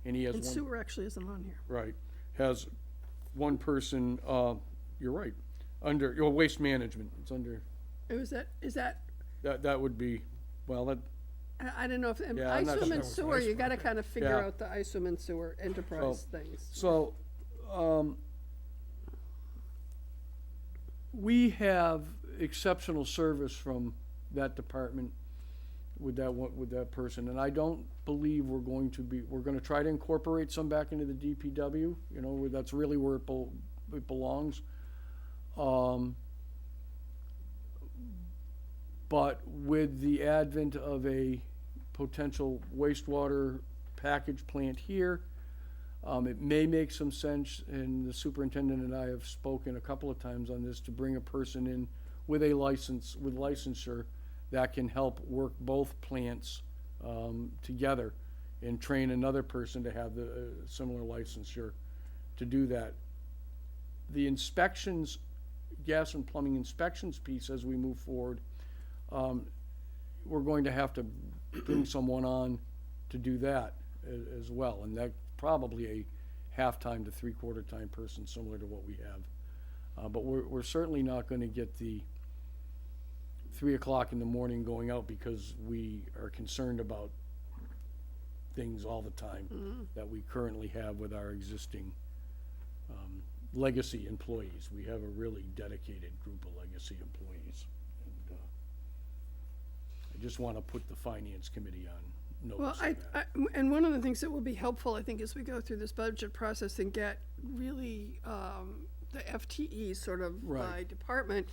[SPEAKER 2] And he has
[SPEAKER 1] And
[SPEAKER 2] one.
[SPEAKER 1] sewer actually isn't on here.
[SPEAKER 2] Right, has one person, you're right, under, your waste management, it's under,
[SPEAKER 1] Is that,
[SPEAKER 2] that would be, well, that,
[SPEAKER 1] I don't know if,
[SPEAKER 2] Yeah, I'm not
[SPEAKER 1] ISOM
[SPEAKER 2] sure.
[SPEAKER 1] and sewer, you gotta kind of figure
[SPEAKER 2] Yeah.
[SPEAKER 1] out the ISOM and sewer enterprise things.
[SPEAKER 2] so, we have exceptional service from that department with that person, and I don't believe we're gonna try to incorporate some back into the DPW, where that's really where it belongs. But with the advent of a potential wastewater package plant here, it may make some sense, and the superintendent and I have spoken a couple of times on this, to bring a person in with licensure that can help work both plants together and train another person to have the similar licensure to do that. The inspections gas and plumbing inspections piece as we move forward, we're going to have to bring someone on to do that as well, and that probably a half-time to three-quarter time person, similar to what we have. But we're certainly not gonna get the 3 o'clock in the morning going out because we are concerned about things all the time that we currently have with our existing legacy employees. We have a really dedicated group of legacy employees. And I just want to put the finance committee on
[SPEAKER 1] Well,
[SPEAKER 2] notice of that.
[SPEAKER 1] and one of the things that will be helpful, I think, as we go through this budget process and get really, the FTEs sort of by
[SPEAKER 2] Right.
[SPEAKER 1] department,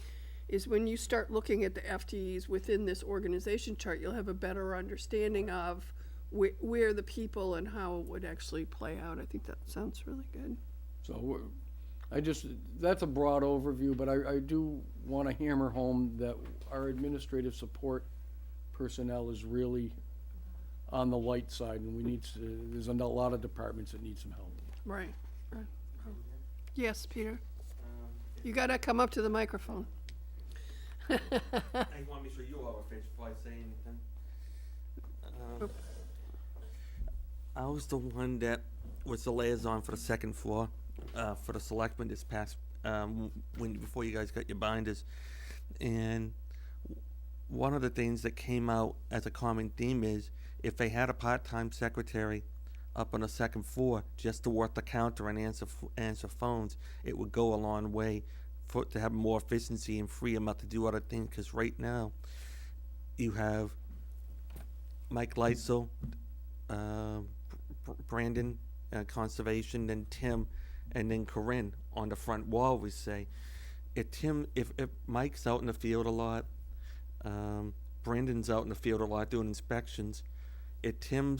[SPEAKER 1] is when you start looking at the FTEs within this organization chart, you'll have a better understanding of where the people and how it would actually play out. I think that sounds really good.
[SPEAKER 2] So that's a broad overview, but I do want to hammer home that our administrative support personnel is really on the light side, and there's a lot of departments that need some help.
[SPEAKER 1] Right. Yes, Peter? You gotta come up to the microphone.
[SPEAKER 11] I want to make sure you all are finished before I say anything. I was the one that was the liaison for the second floor, for the selectmen this past, before you guys got your binders. And one of the things that came out as a common theme is if they had a part-time secretary up on the second floor just to work the counter and answer phones, it would go a long way to have more efficiency and free them up to do other things. Because right now, you have Mike Leitzel, Brandon, Conservation, then Tim, and then Corinne on the front wall, we say. If Mike's out in the field a lot, Brandon's out in the field a lot doing inspections, if Tim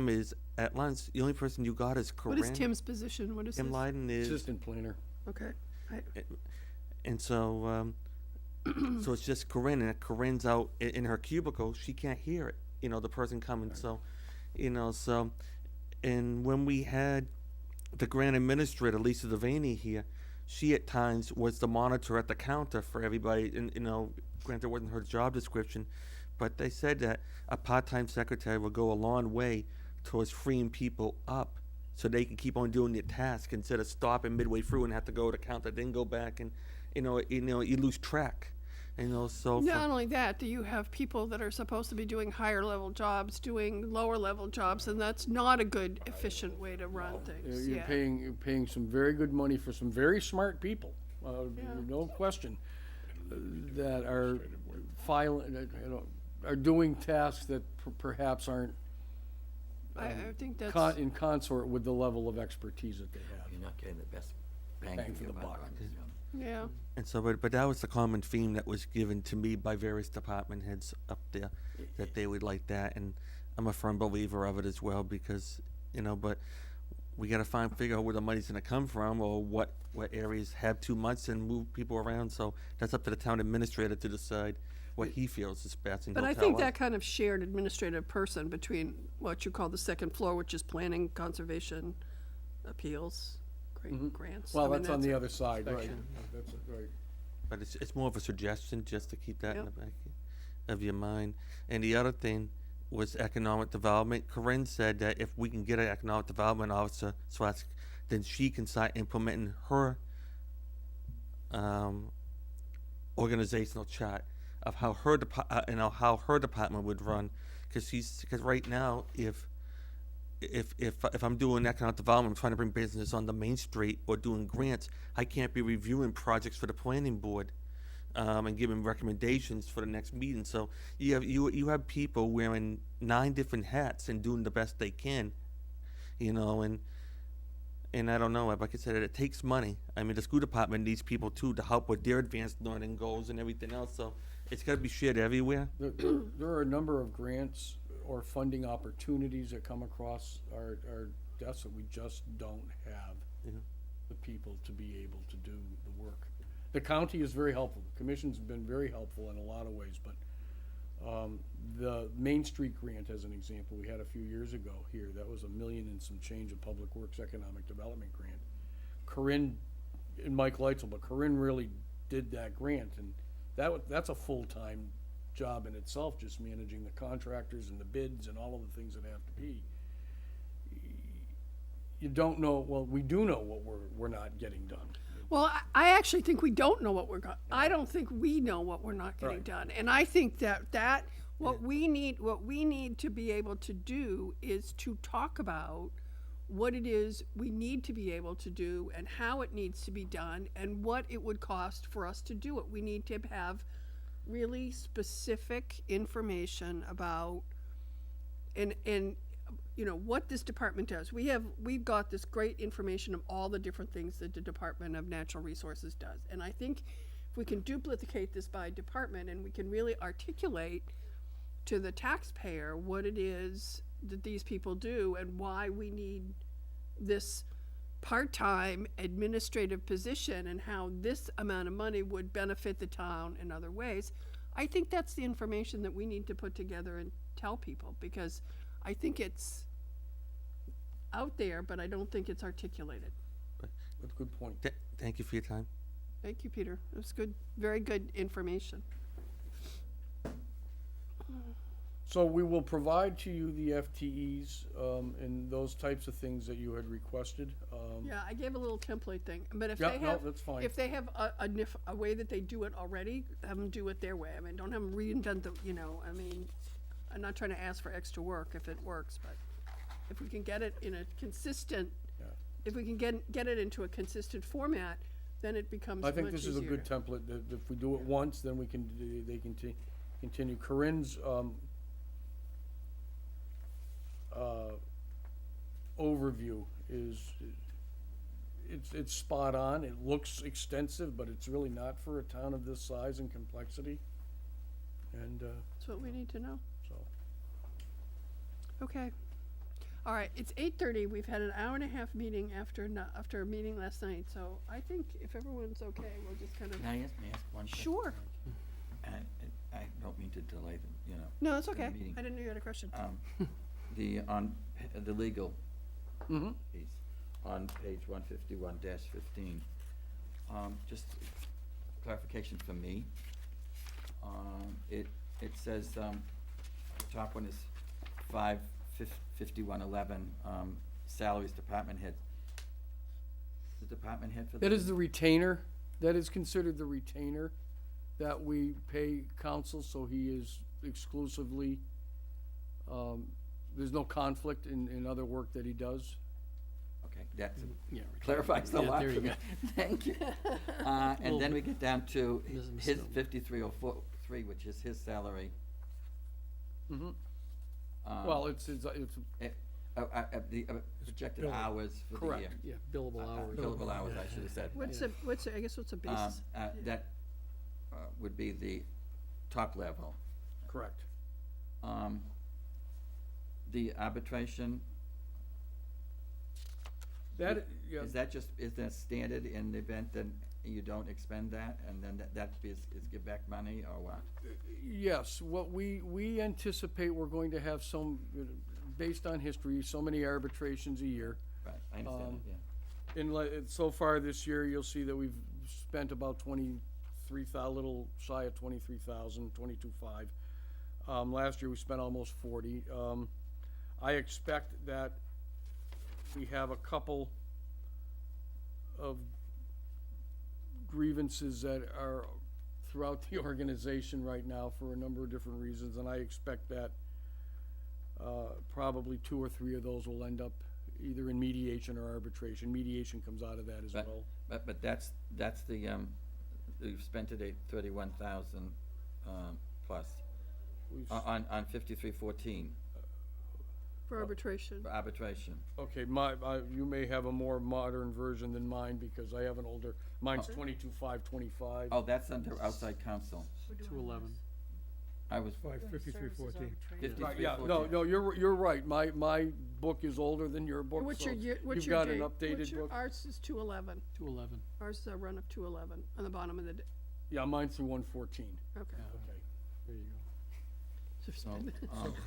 [SPEAKER 11] is at lunch, the only person you got is Corinne.
[SPEAKER 1] What is Tim's position? What is
[SPEAKER 11] Tim
[SPEAKER 1] his?
[SPEAKER 11] Lyden is,
[SPEAKER 2] Assistant planner.
[SPEAKER 1] Okay.
[SPEAKER 11] and so, so it's just Corinne, and if Corinne's out in her cubicle, she can't hear it, the person coming, so, and when we had the grant administrator, Lisa Devaney here, she at times was the monitor at the counter for everybody, and, granted it wasn't her job description, but they said that a part-time secretary will go a long way towards freeing people up so they can keep on doing their task instead of stopping midway through and have to go to the counter, then go back, and, you lose track, so.
[SPEAKER 1] Not only that, do you have people that are supposed to be doing higher level jobs, doing lower level jobs, and that's not a good, efficient way to run things.
[SPEAKER 2] You're
[SPEAKER 1] Yeah.
[SPEAKER 2] paying some very good money for some very smart people, no question, that are are doing tasks that perhaps aren't
[SPEAKER 1] I think that's,
[SPEAKER 2] in consort with the level of expertise that they have.
[SPEAKER 10] You're not getting the best
[SPEAKER 2] Bang
[SPEAKER 10] bang
[SPEAKER 2] for
[SPEAKER 10] for
[SPEAKER 2] the
[SPEAKER 10] your
[SPEAKER 2] buck.
[SPEAKER 10] buck on this one.
[SPEAKER 1] yeah.
[SPEAKER 11] And so, but that was the common theme that was given to me by various department heads up there, that they would like that, and I'm a firm believer of it as well, because, but we gotta figure out where the money's gonna come from, or what areas have too much and move people around, so that's up to the town administrator to decide what he feels is best, and
[SPEAKER 1] But
[SPEAKER 11] he'll
[SPEAKER 1] I
[SPEAKER 11] tell
[SPEAKER 1] think
[SPEAKER 11] us.
[SPEAKER 1] that kind of shared administrative person between what you call the second floor, which is planning, conservation, appeals, grants.
[SPEAKER 2] Well,
[SPEAKER 1] I mean,
[SPEAKER 2] that's on the
[SPEAKER 1] a-
[SPEAKER 2] other side, right,
[SPEAKER 11] Inspection.
[SPEAKER 2] that's right.
[SPEAKER 11] But it's more of a suggestion, just to keep that in
[SPEAKER 1] Yep.
[SPEAKER 11] the back of your mind. And the other thing was economic development. Corinne said that if we can get an economic development officer, then she can start implementing her organizational chart of how her department would run. Because right now, if I'm doing economic development, I'm trying to bring business on the main street or doing grants, I can't be reviewing projects for the planning board, and giving recommendations for the next meeting. So you have people wearing 9 different hats and doing the best they can, and I don't know, like I said, it takes money. I mean, the school department needs people too to help with their advanced learning goals and everything else, so it's gotta be shared everywhere.
[SPEAKER 2] There are a number of grants or funding opportunities that come across our desks that we just don't have
[SPEAKER 11] Yeah.
[SPEAKER 2] the people to be able to do the work. The county is very helpful. The commission's been very helpful in a lot of ways, but the Main Street grant, as an example, we had a few years ago here. That was $1 million and some change of Public Works Economic Development grant. Corinne and Mike Leitzel, but Corinne really did that grant, and that's a full-time job in itself, just managing the contractors and the bids and all of the things that have to be. You don't know, well, we do know what we're not getting done.
[SPEAKER 1] Well, I actually think we don't know what I don't think we know what we're not getting
[SPEAKER 2] Right.
[SPEAKER 1] done. And I think that what we need to be able to do is to talk about what it is we need to be able to do and how it needs to be done and what it would cost for us to do it. We need to have really specific information about and you know, what this department does. We've got this great information of all the different things that the Department of Natural Resources does. And I think if we can duplicate this by department and we can really articulate to the taxpayer what it is that these people do and why we need this part-time administrative position and how this amount of money would benefit the town in other ways, I think that's the information that we need to put together and tell people, because I think it's out there, but I don't think it's articulated.
[SPEAKER 2] That's a good point.
[SPEAKER 11] Thank you for your time.
[SPEAKER 1] Thank you, Peter. It was good, very good information.
[SPEAKER 2] So we will provide to you the FTEs, and those types of things that you had requested.
[SPEAKER 1] Yeah, I gave a little template thing, but if
[SPEAKER 2] Yeah,
[SPEAKER 1] they
[SPEAKER 2] no,
[SPEAKER 1] have,
[SPEAKER 2] that's fine.
[SPEAKER 1] if they have a way that they do it already, have them do it their way. I mean, don't have them reinvent the, you know, I mean, I'm not trying to ask for extra work if it works, but if we can get it in a consistent,
[SPEAKER 2] Yeah.
[SPEAKER 1] if we can get it into a consistent format, then it becomes
[SPEAKER 2] I
[SPEAKER 1] much easier.
[SPEAKER 2] think this is a good template, that if we do it once, then we can, they can continue. Corinne's, overview is, it's spot on. It looks extensive, but it's really not for a town of this size and complexity. And,
[SPEAKER 1] That's what we need to know.
[SPEAKER 2] so,
[SPEAKER 1] Okay. All right, it's 8:30. We've had an hour and a half meeting after a meeting last night, so I think if everyone's okay, we'll just kind of.
[SPEAKER 10] Can I ask one question?
[SPEAKER 1] Sure.
[SPEAKER 10] And I don't mean to delay them, you know.
[SPEAKER 1] No, it's
[SPEAKER 10] the
[SPEAKER 1] okay.
[SPEAKER 10] meeting.
[SPEAKER 1] I didn't know you had a question.
[SPEAKER 10] The legal
[SPEAKER 2] mhm.
[SPEAKER 10] piece, on page 151-15, just clarification for me. It says, the top one is 5111, salaries, department head. The department head for the.
[SPEAKER 2] That is the retainer, that is considered the retainer that we pay counsel, so he is exclusively, there's no conflict in other work that he does.
[SPEAKER 10] Okay, that
[SPEAKER 8] Yeah,
[SPEAKER 10] clarifies the
[SPEAKER 8] Yeah,
[SPEAKER 10] lot
[SPEAKER 8] there
[SPEAKER 10] for
[SPEAKER 8] you
[SPEAKER 10] me.
[SPEAKER 8] go.
[SPEAKER 10] Thank you. And then we get down to
[SPEAKER 8] There's a
[SPEAKER 10] his
[SPEAKER 8] misnomer.
[SPEAKER 10] 5303, which is his salary.
[SPEAKER 2] Mhm.
[SPEAKER 10] Um,
[SPEAKER 2] Well, it's
[SPEAKER 10] the projected
[SPEAKER 6] Billable.
[SPEAKER 10] hours for the year.
[SPEAKER 2] correct.
[SPEAKER 8] Yeah, billable hours.
[SPEAKER 10] Billable hours, I should have said.
[SPEAKER 1] What's the I guess what's the basis?
[SPEAKER 10] That would be the top level.
[SPEAKER 2] Correct.
[SPEAKER 10] The arbitration,
[SPEAKER 2] That, yeah,
[SPEAKER 10] is that standard in the event that you don't expend that, and then that is give back money, or what?
[SPEAKER 2] yes, what we anticipate we're going to have some, based on history, so many arbitrations a year.
[SPEAKER 10] Right, I understand that, yeah.
[SPEAKER 2] So far this year, you'll see that we've spent about 23,000, a little shy of 23,000, 22,500. Last year, we spent almost 40. I expect that we have a couple of grievances that are throughout the organization right now for a number of different reasons, and I expect that probably 2 or 3 of those will end up either in mediation or arbitration. Mediation comes out of that as well.
[SPEAKER 10] But that's the, we've spent today 31,000 plus
[SPEAKER 2] We've
[SPEAKER 10] on 5314
[SPEAKER 1] For arbitration.
[SPEAKER 10] for arbitration.
[SPEAKER 2] Okay, you may have a more modern version than mine, because I have an older, mine's 22,525.
[SPEAKER 10] Oh, that's under outside counsel.
[SPEAKER 8] 211.
[SPEAKER 10] I was
[SPEAKER 6] 5314.
[SPEAKER 10] 5314.
[SPEAKER 2] Right, yeah, no, you're right, my book is older than your book,
[SPEAKER 1] What's
[SPEAKER 2] so
[SPEAKER 1] your year, what's
[SPEAKER 2] you've
[SPEAKER 1] your
[SPEAKER 2] got an
[SPEAKER 1] date?
[SPEAKER 2] updated
[SPEAKER 1] What's your-
[SPEAKER 2] book.
[SPEAKER 1] Ours is 211.
[SPEAKER 8] 211.
[SPEAKER 1] Ours is a run of 211 on the bottom of the,
[SPEAKER 2] Yeah, mine's through 114.
[SPEAKER 1] okay.
[SPEAKER 2] Okay.
[SPEAKER 8] There you
[SPEAKER 10] So,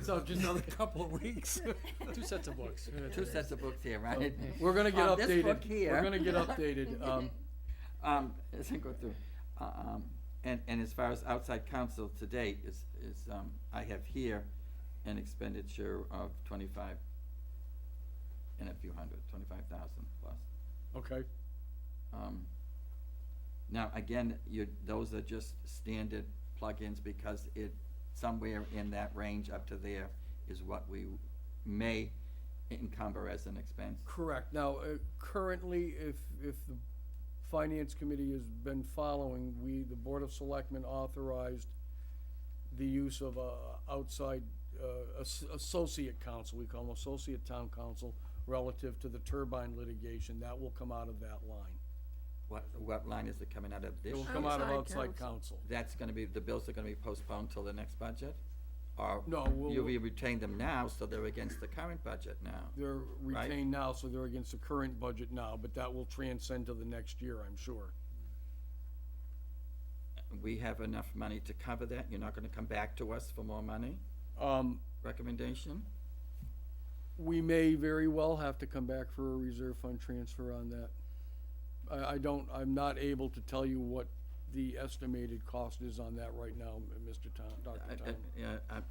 [SPEAKER 3] So just another couple of weeks.
[SPEAKER 8] go. 2 sets of books.
[SPEAKER 10] 2 sets of books here, right?
[SPEAKER 2] We're gonna get
[SPEAKER 10] On this
[SPEAKER 2] updated.
[SPEAKER 10] book here.
[SPEAKER 2] We're gonna get updated.
[SPEAKER 10] As I go through, and as far as outside counsel to date I have here an expenditure of 25 and a few hundred, 25,000 plus.
[SPEAKER 2] Okay,
[SPEAKER 10] Now, again, those are just standard plugins because somewhere in that range up to there is what we may encumber as an expense.
[SPEAKER 2] correct. Now, currently, if the Finance Committee has been following, the Board of Selectmen authorized the use of outside associate counsel, we call them associate town counsel, relative to the turbine litigation. That will come out of that line.
[SPEAKER 10] What line is it coming out of this?
[SPEAKER 2] It will come out of
[SPEAKER 1] Outside
[SPEAKER 2] outside counsel.
[SPEAKER 10] That's gonna be, the bills are gonna be postponed till the next budget? Or
[SPEAKER 2] No,
[SPEAKER 10] you retain them now, so they're against the current budget now?
[SPEAKER 2] They're
[SPEAKER 10] Right.
[SPEAKER 2] retained now, so they're against the current budget now, but that will transcend to the next year, I'm sure.
[SPEAKER 10] We have enough money to cover that? You're not gonna come back to us for more money? Recommendation?
[SPEAKER 2] We may very well have to come back for a reserve fund transfer on that. I'm not able to tell you what the estimated cost is on that right now, Mr. Tom, Dr. Tom.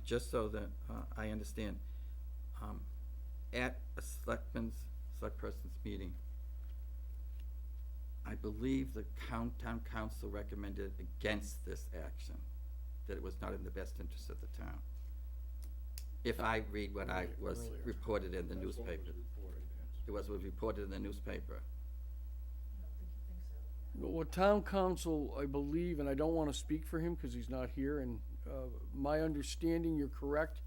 [SPEAKER 10] Just so that I understand, at a select person's meeting, I believe the town council recommended against this action, that it was not in the best interest of the town. If I read what I was
[SPEAKER 2] Earlier.
[SPEAKER 10] reported in the newspaper. It was reported in the newspaper.
[SPEAKER 2] Well, town council, I believe, and I don't want to speak for him because he's not here, and my understanding, you're correct,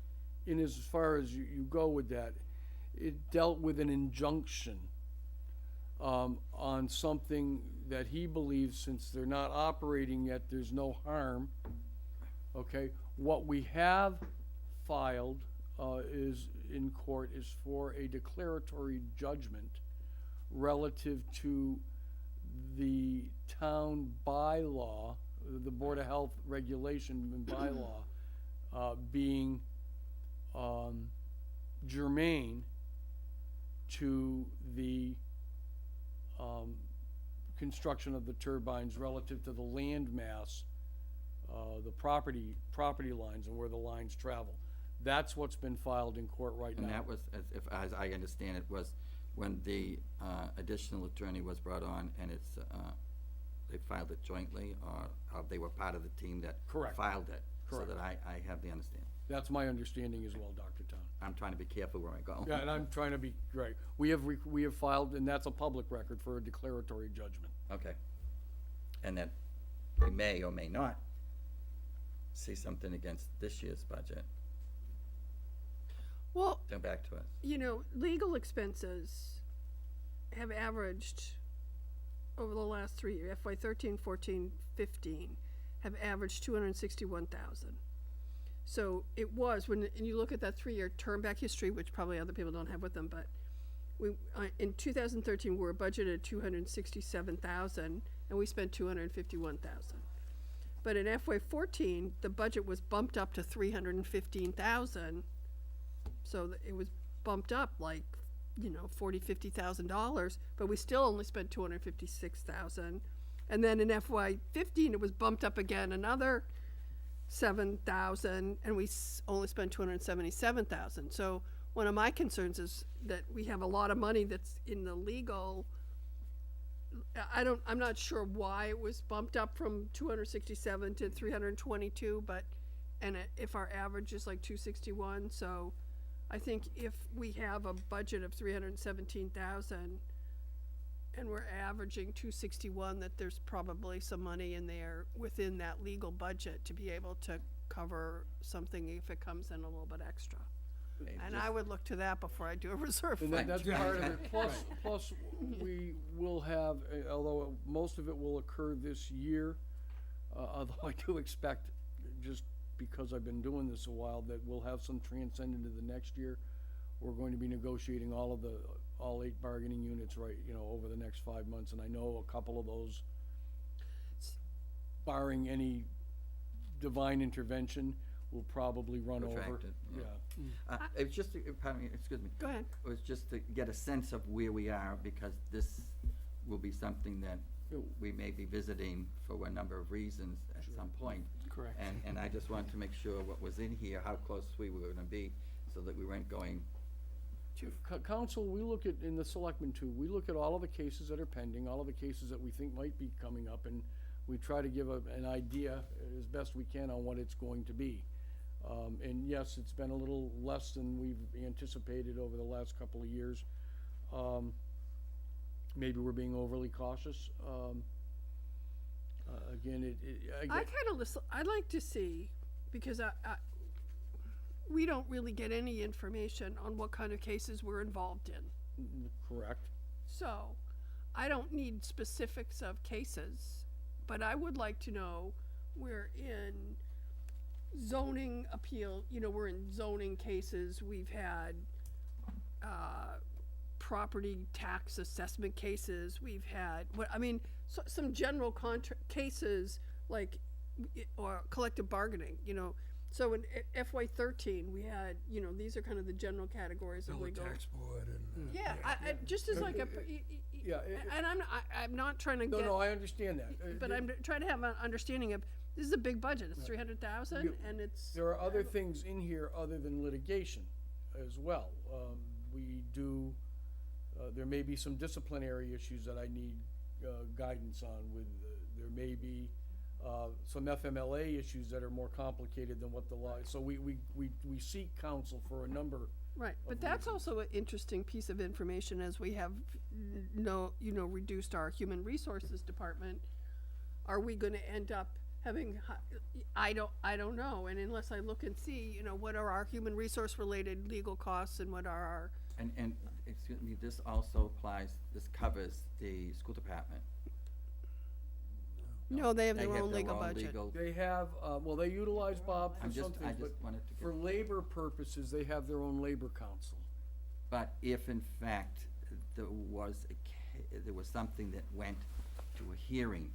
[SPEAKER 2] in as far as you go with that, it dealt with an injunction on something that he believes, since they're not operating yet, there's no harm. Okay, what we have filed is in court is for a declaratory judgment relative to the town bylaw, the Board of Health regulation and bylaw, being germane to the construction of the turbines relative to the land mass, the property lines and where the lines travel. That's what's been filed in court right now.
[SPEAKER 10] And that was, as I understand it, was when the additional attorney was brought on, and they filed it jointly, or they were part of the team that
[SPEAKER 2] Correct.
[SPEAKER 10] filed it.
[SPEAKER 2] Correct.
[SPEAKER 10] So that I have the understanding.
[SPEAKER 2] That's my understanding as well, Dr. Town.
[SPEAKER 10] I'm trying to be careful where I go.
[SPEAKER 2] Yeah, and I'm trying to be, right. We have filed, and that's a public record for a declaratory judgment.
[SPEAKER 10] Okay. And that we may or may not see something against this year's budget
[SPEAKER 1] Well,
[SPEAKER 10] come back to us.
[SPEAKER 1] legal expenses have averaged over the last 3 years, FY 13, 14, 15, have averaged 261,000. So it was, and you look at that 3-year turn back history, which probably other people don't have with them, but in 2013, we were budgeted 267,000, and we spent 251,000. But in FY 14, the budget was bumped up to 315,000. So it was bumped up like, $40,000, $50,000, but we still only spent 256,000. And then in FY 15, it was bumped up again another 7,000, and we only spent 277,000. So one of my concerns is that we have a lot of money that's in the legal. I'm not sure why it was bumped up from 267 to 322, if our average is like 261, so I think if we have a budget of 317,000 and we're averaging 261, that there's probably some money in there within that legal budget to be able to cover something if it comes in a little bit extra. And I would look to that before I do a reserve
[SPEAKER 2] And
[SPEAKER 1] fund.
[SPEAKER 2] that's part of it. Plus, we will have, although most of it will occur this year, although I do expect, just because I've been doing this a while, that we'll have some transcend into the next year. We're going to be negotiating all 8 bargaining units over the next 5 months, and I know a couple of those, barring any divine intervention, will probably run over.
[SPEAKER 10] Protracted, yeah.
[SPEAKER 2] Yeah.
[SPEAKER 10] It's just, pardon me, excuse me.
[SPEAKER 1] Go ahead.
[SPEAKER 10] It was just to get a sense of where we are, because this will be something that we may be visiting for a number of reasons at some point.
[SPEAKER 8] Correct.
[SPEAKER 10] And I just wanted to make sure what was in here, how close we were gonna be, so that we weren't going,
[SPEAKER 2] Council, we look at, in the selectmen too, we look at all of the cases that are pending, all of the cases that we think might be coming up, and we try to give an idea as best we can on what it's going to be. And yes, it's been a little less than we've anticipated over the last couple of years. Maybe we're being overly cautious. Again,
[SPEAKER 1] I kind of listen, I'd like to see, because we don't really get any information on what kind of cases we're involved in.
[SPEAKER 2] correct.
[SPEAKER 1] So, I don't need specifics of cases, but I would like to know we're in zoning appeal, we're in zoning cases, we've had, property tax assessment cases, we've had, some general cases, like, or collective bargaining, So in FY13, we had, these are kind of the general categories of legal.
[SPEAKER 6] Tax board and.
[SPEAKER 1] Yeah, I just as like a,
[SPEAKER 2] Yeah,
[SPEAKER 1] and I'm not trying to
[SPEAKER 2] No,
[SPEAKER 1] get,
[SPEAKER 2] no, I understand that.
[SPEAKER 1] but I'm trying to have an understanding of, this is a big budget, it's 300,000,
[SPEAKER 2] You-
[SPEAKER 1] and it's.
[SPEAKER 2] There are other things in here other than litigation as well. We do, there may be some disciplinary issues that I need guidance on with, there may be some FMLA issues that are more complicated than what the law is. So we seek counsel for a number.
[SPEAKER 1] Right, but
[SPEAKER 2] of
[SPEAKER 1] that's
[SPEAKER 2] reasons.
[SPEAKER 1] also an interesting piece of information as we have reduced our human resources department. Are we gonna end up having, I don't know, and unless I look and see, what are our human resource related legal costs and what are our,
[SPEAKER 10] and, excuse me, this also applies, this covers the school department.
[SPEAKER 1] no, they have their own legal
[SPEAKER 10] own
[SPEAKER 1] budget.
[SPEAKER 10] legal-
[SPEAKER 2] They have, well, they utilize Bob
[SPEAKER 10] I'm
[SPEAKER 2] for
[SPEAKER 10] just,
[SPEAKER 2] some
[SPEAKER 10] I
[SPEAKER 2] things,
[SPEAKER 10] just
[SPEAKER 2] but
[SPEAKER 10] wanted to
[SPEAKER 2] for
[SPEAKER 10] get,
[SPEAKER 2] labor purposes, they have their own labor council.
[SPEAKER 10] but if in fact there was there was something that went to a hearing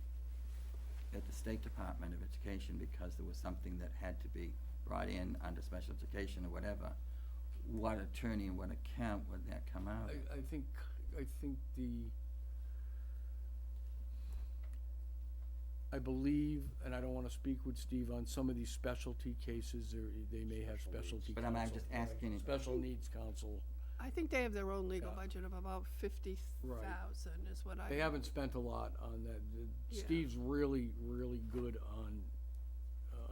[SPEAKER 10] at the State Department of Education because there was something that had to be brought in under special education or whatever, what attorney and what account would that come out of?
[SPEAKER 2] I think I believe, and I don't wanna speak with Steve on some of these specialty cases, they may have specialty
[SPEAKER 10] But
[SPEAKER 2] counsel.
[SPEAKER 10] I'm just asking,
[SPEAKER 2] Special needs counsel.
[SPEAKER 1] I think they have their own legal
[SPEAKER 2] Yeah.
[SPEAKER 1] budget of about 50,000 is what I.
[SPEAKER 2] They haven't spent a lot on that.
[SPEAKER 1] Yeah.
[SPEAKER 2] Steve's really, really good on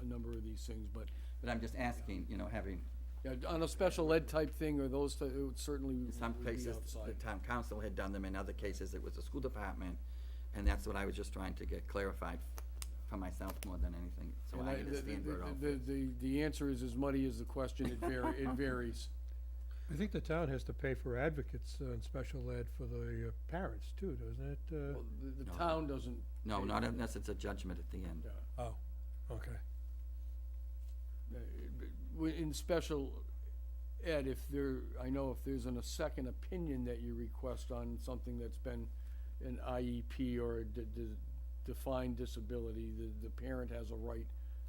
[SPEAKER 2] a number of these things, but
[SPEAKER 10] I'm just asking, having,
[SPEAKER 2] yeah, on a special ed type thing or those, it would certainly
[SPEAKER 10] in some
[SPEAKER 2] would be
[SPEAKER 10] places, the
[SPEAKER 2] outside.
[SPEAKER 10] town council had done them, in other cases, it was the school department, and that's what I was just trying to get clarified for myself more than anything, so
[SPEAKER 2] And
[SPEAKER 10] I understand where it all
[SPEAKER 2] the-
[SPEAKER 10] fits.
[SPEAKER 2] The answer is as muddy as the question, it varies.
[SPEAKER 6] I think the town has to pay for advocates in special ed for the parents too, doesn't it?
[SPEAKER 2] Well, The
[SPEAKER 10] No.
[SPEAKER 2] town doesn't.
[SPEAKER 10] No,
[SPEAKER 2] pay
[SPEAKER 10] not
[SPEAKER 2] for
[SPEAKER 10] unless it's a judgment at the end.
[SPEAKER 2] that.
[SPEAKER 6] Oh, okay.
[SPEAKER 2] In special ed, I know if there's a second opinion that you request on something that's been an IEP or a defined disability, the parent has a right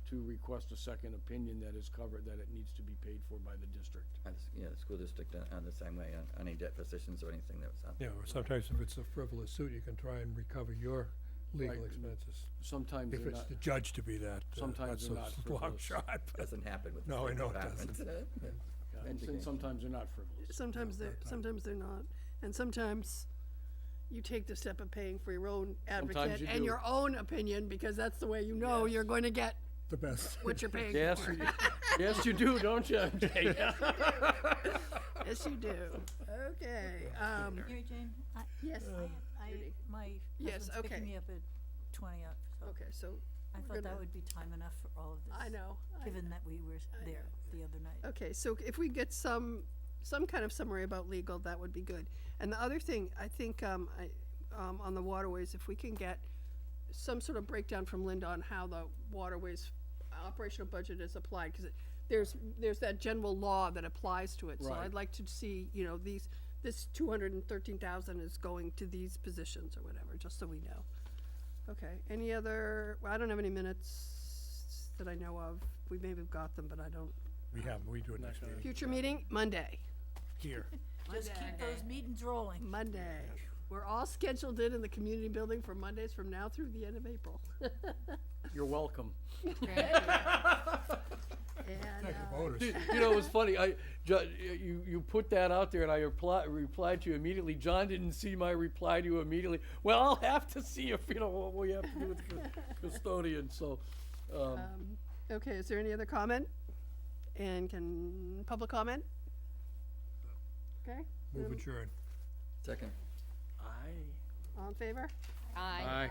[SPEAKER 2] to request a second opinion that is covered, that it needs to be paid for by the district.
[SPEAKER 10] Yeah, the school district on the same way, on any depositions or anything that was out there.
[SPEAKER 6] Yeah, or sometimes if it's a frivolous suit, you can try and recover your legal
[SPEAKER 2] Right.
[SPEAKER 6] expenses.
[SPEAKER 2] Sometimes
[SPEAKER 6] If
[SPEAKER 2] they're
[SPEAKER 6] it's
[SPEAKER 2] not,
[SPEAKER 6] the judge to be that,
[SPEAKER 2] Sometimes
[SPEAKER 6] that's
[SPEAKER 2] they're
[SPEAKER 6] a
[SPEAKER 2] not
[SPEAKER 6] long
[SPEAKER 2] frivolous.
[SPEAKER 6] shot. but-
[SPEAKER 10] Doesn't happen with the
[SPEAKER 6] No, I
[SPEAKER 10] State
[SPEAKER 6] know it
[SPEAKER 10] Department.
[SPEAKER 6] doesn't.
[SPEAKER 2] yeah, and
[SPEAKER 10] Education.
[SPEAKER 2] sometimes they're not frivolous.
[SPEAKER 1] Sometimes they're not, and sometimes you take the step of paying for your own advocate
[SPEAKER 2] you
[SPEAKER 1] and
[SPEAKER 2] do.
[SPEAKER 1] your own opinion, because that's the way
[SPEAKER 2] Yes.
[SPEAKER 1] you're going to get
[SPEAKER 6] The best.
[SPEAKER 1] what you're paying
[SPEAKER 2] Yes,
[SPEAKER 1] for.
[SPEAKER 2] yes, you do, don't you?
[SPEAKER 1] Yes, you do. Okay,
[SPEAKER 4] Mary Jane,
[SPEAKER 1] yes, Judy.
[SPEAKER 4] my
[SPEAKER 1] Yes,
[SPEAKER 4] husband's picking
[SPEAKER 1] okay.
[SPEAKER 4] me up at 20 up, so
[SPEAKER 1] Okay, so,
[SPEAKER 4] I
[SPEAKER 1] we're
[SPEAKER 4] thought that
[SPEAKER 1] gonna-
[SPEAKER 4] would be time enough for all of this.
[SPEAKER 1] I know.
[SPEAKER 4] Given that we were there the other night.
[SPEAKER 1] Okay, so if we get some kind of summary about legal, that would be good. And the other thing, I think, on the waterways, if we can get some sort of breakdown from Linda on how the waterways operational budget is applied, because there's that general law that applies to it. So
[SPEAKER 2] Right.
[SPEAKER 1] I'd like to see, this 213,000 is going to these positions or whatever, just so we know. Okay, any other, well, I don't have any minutes that I know of. We maybe have got them, but I don't.
[SPEAKER 6] We do it next meeting.
[SPEAKER 1] Future meeting, Monday.
[SPEAKER 6] Here.
[SPEAKER 4] Just keep those meetings rolling.
[SPEAKER 1] Monday. We're all scheduled in the community building for Mondays from now through the end of April.
[SPEAKER 2] You're welcome.
[SPEAKER 1] And,
[SPEAKER 6] Thank the voters.
[SPEAKER 2] You know, it was funny, you put that out there and I replied to you immediately. John didn't see my reply to you immediately. Well, I'll have to see if, what we have to do with the custodian, so.
[SPEAKER 1] Okay, is there any other comment? And can, public comment? Okay,
[SPEAKER 6] Move adjourned.
[SPEAKER 10] Second.
[SPEAKER 2] I.
[SPEAKER 1] all in favor?
[SPEAKER 7] Aye.
[SPEAKER 2] Aye.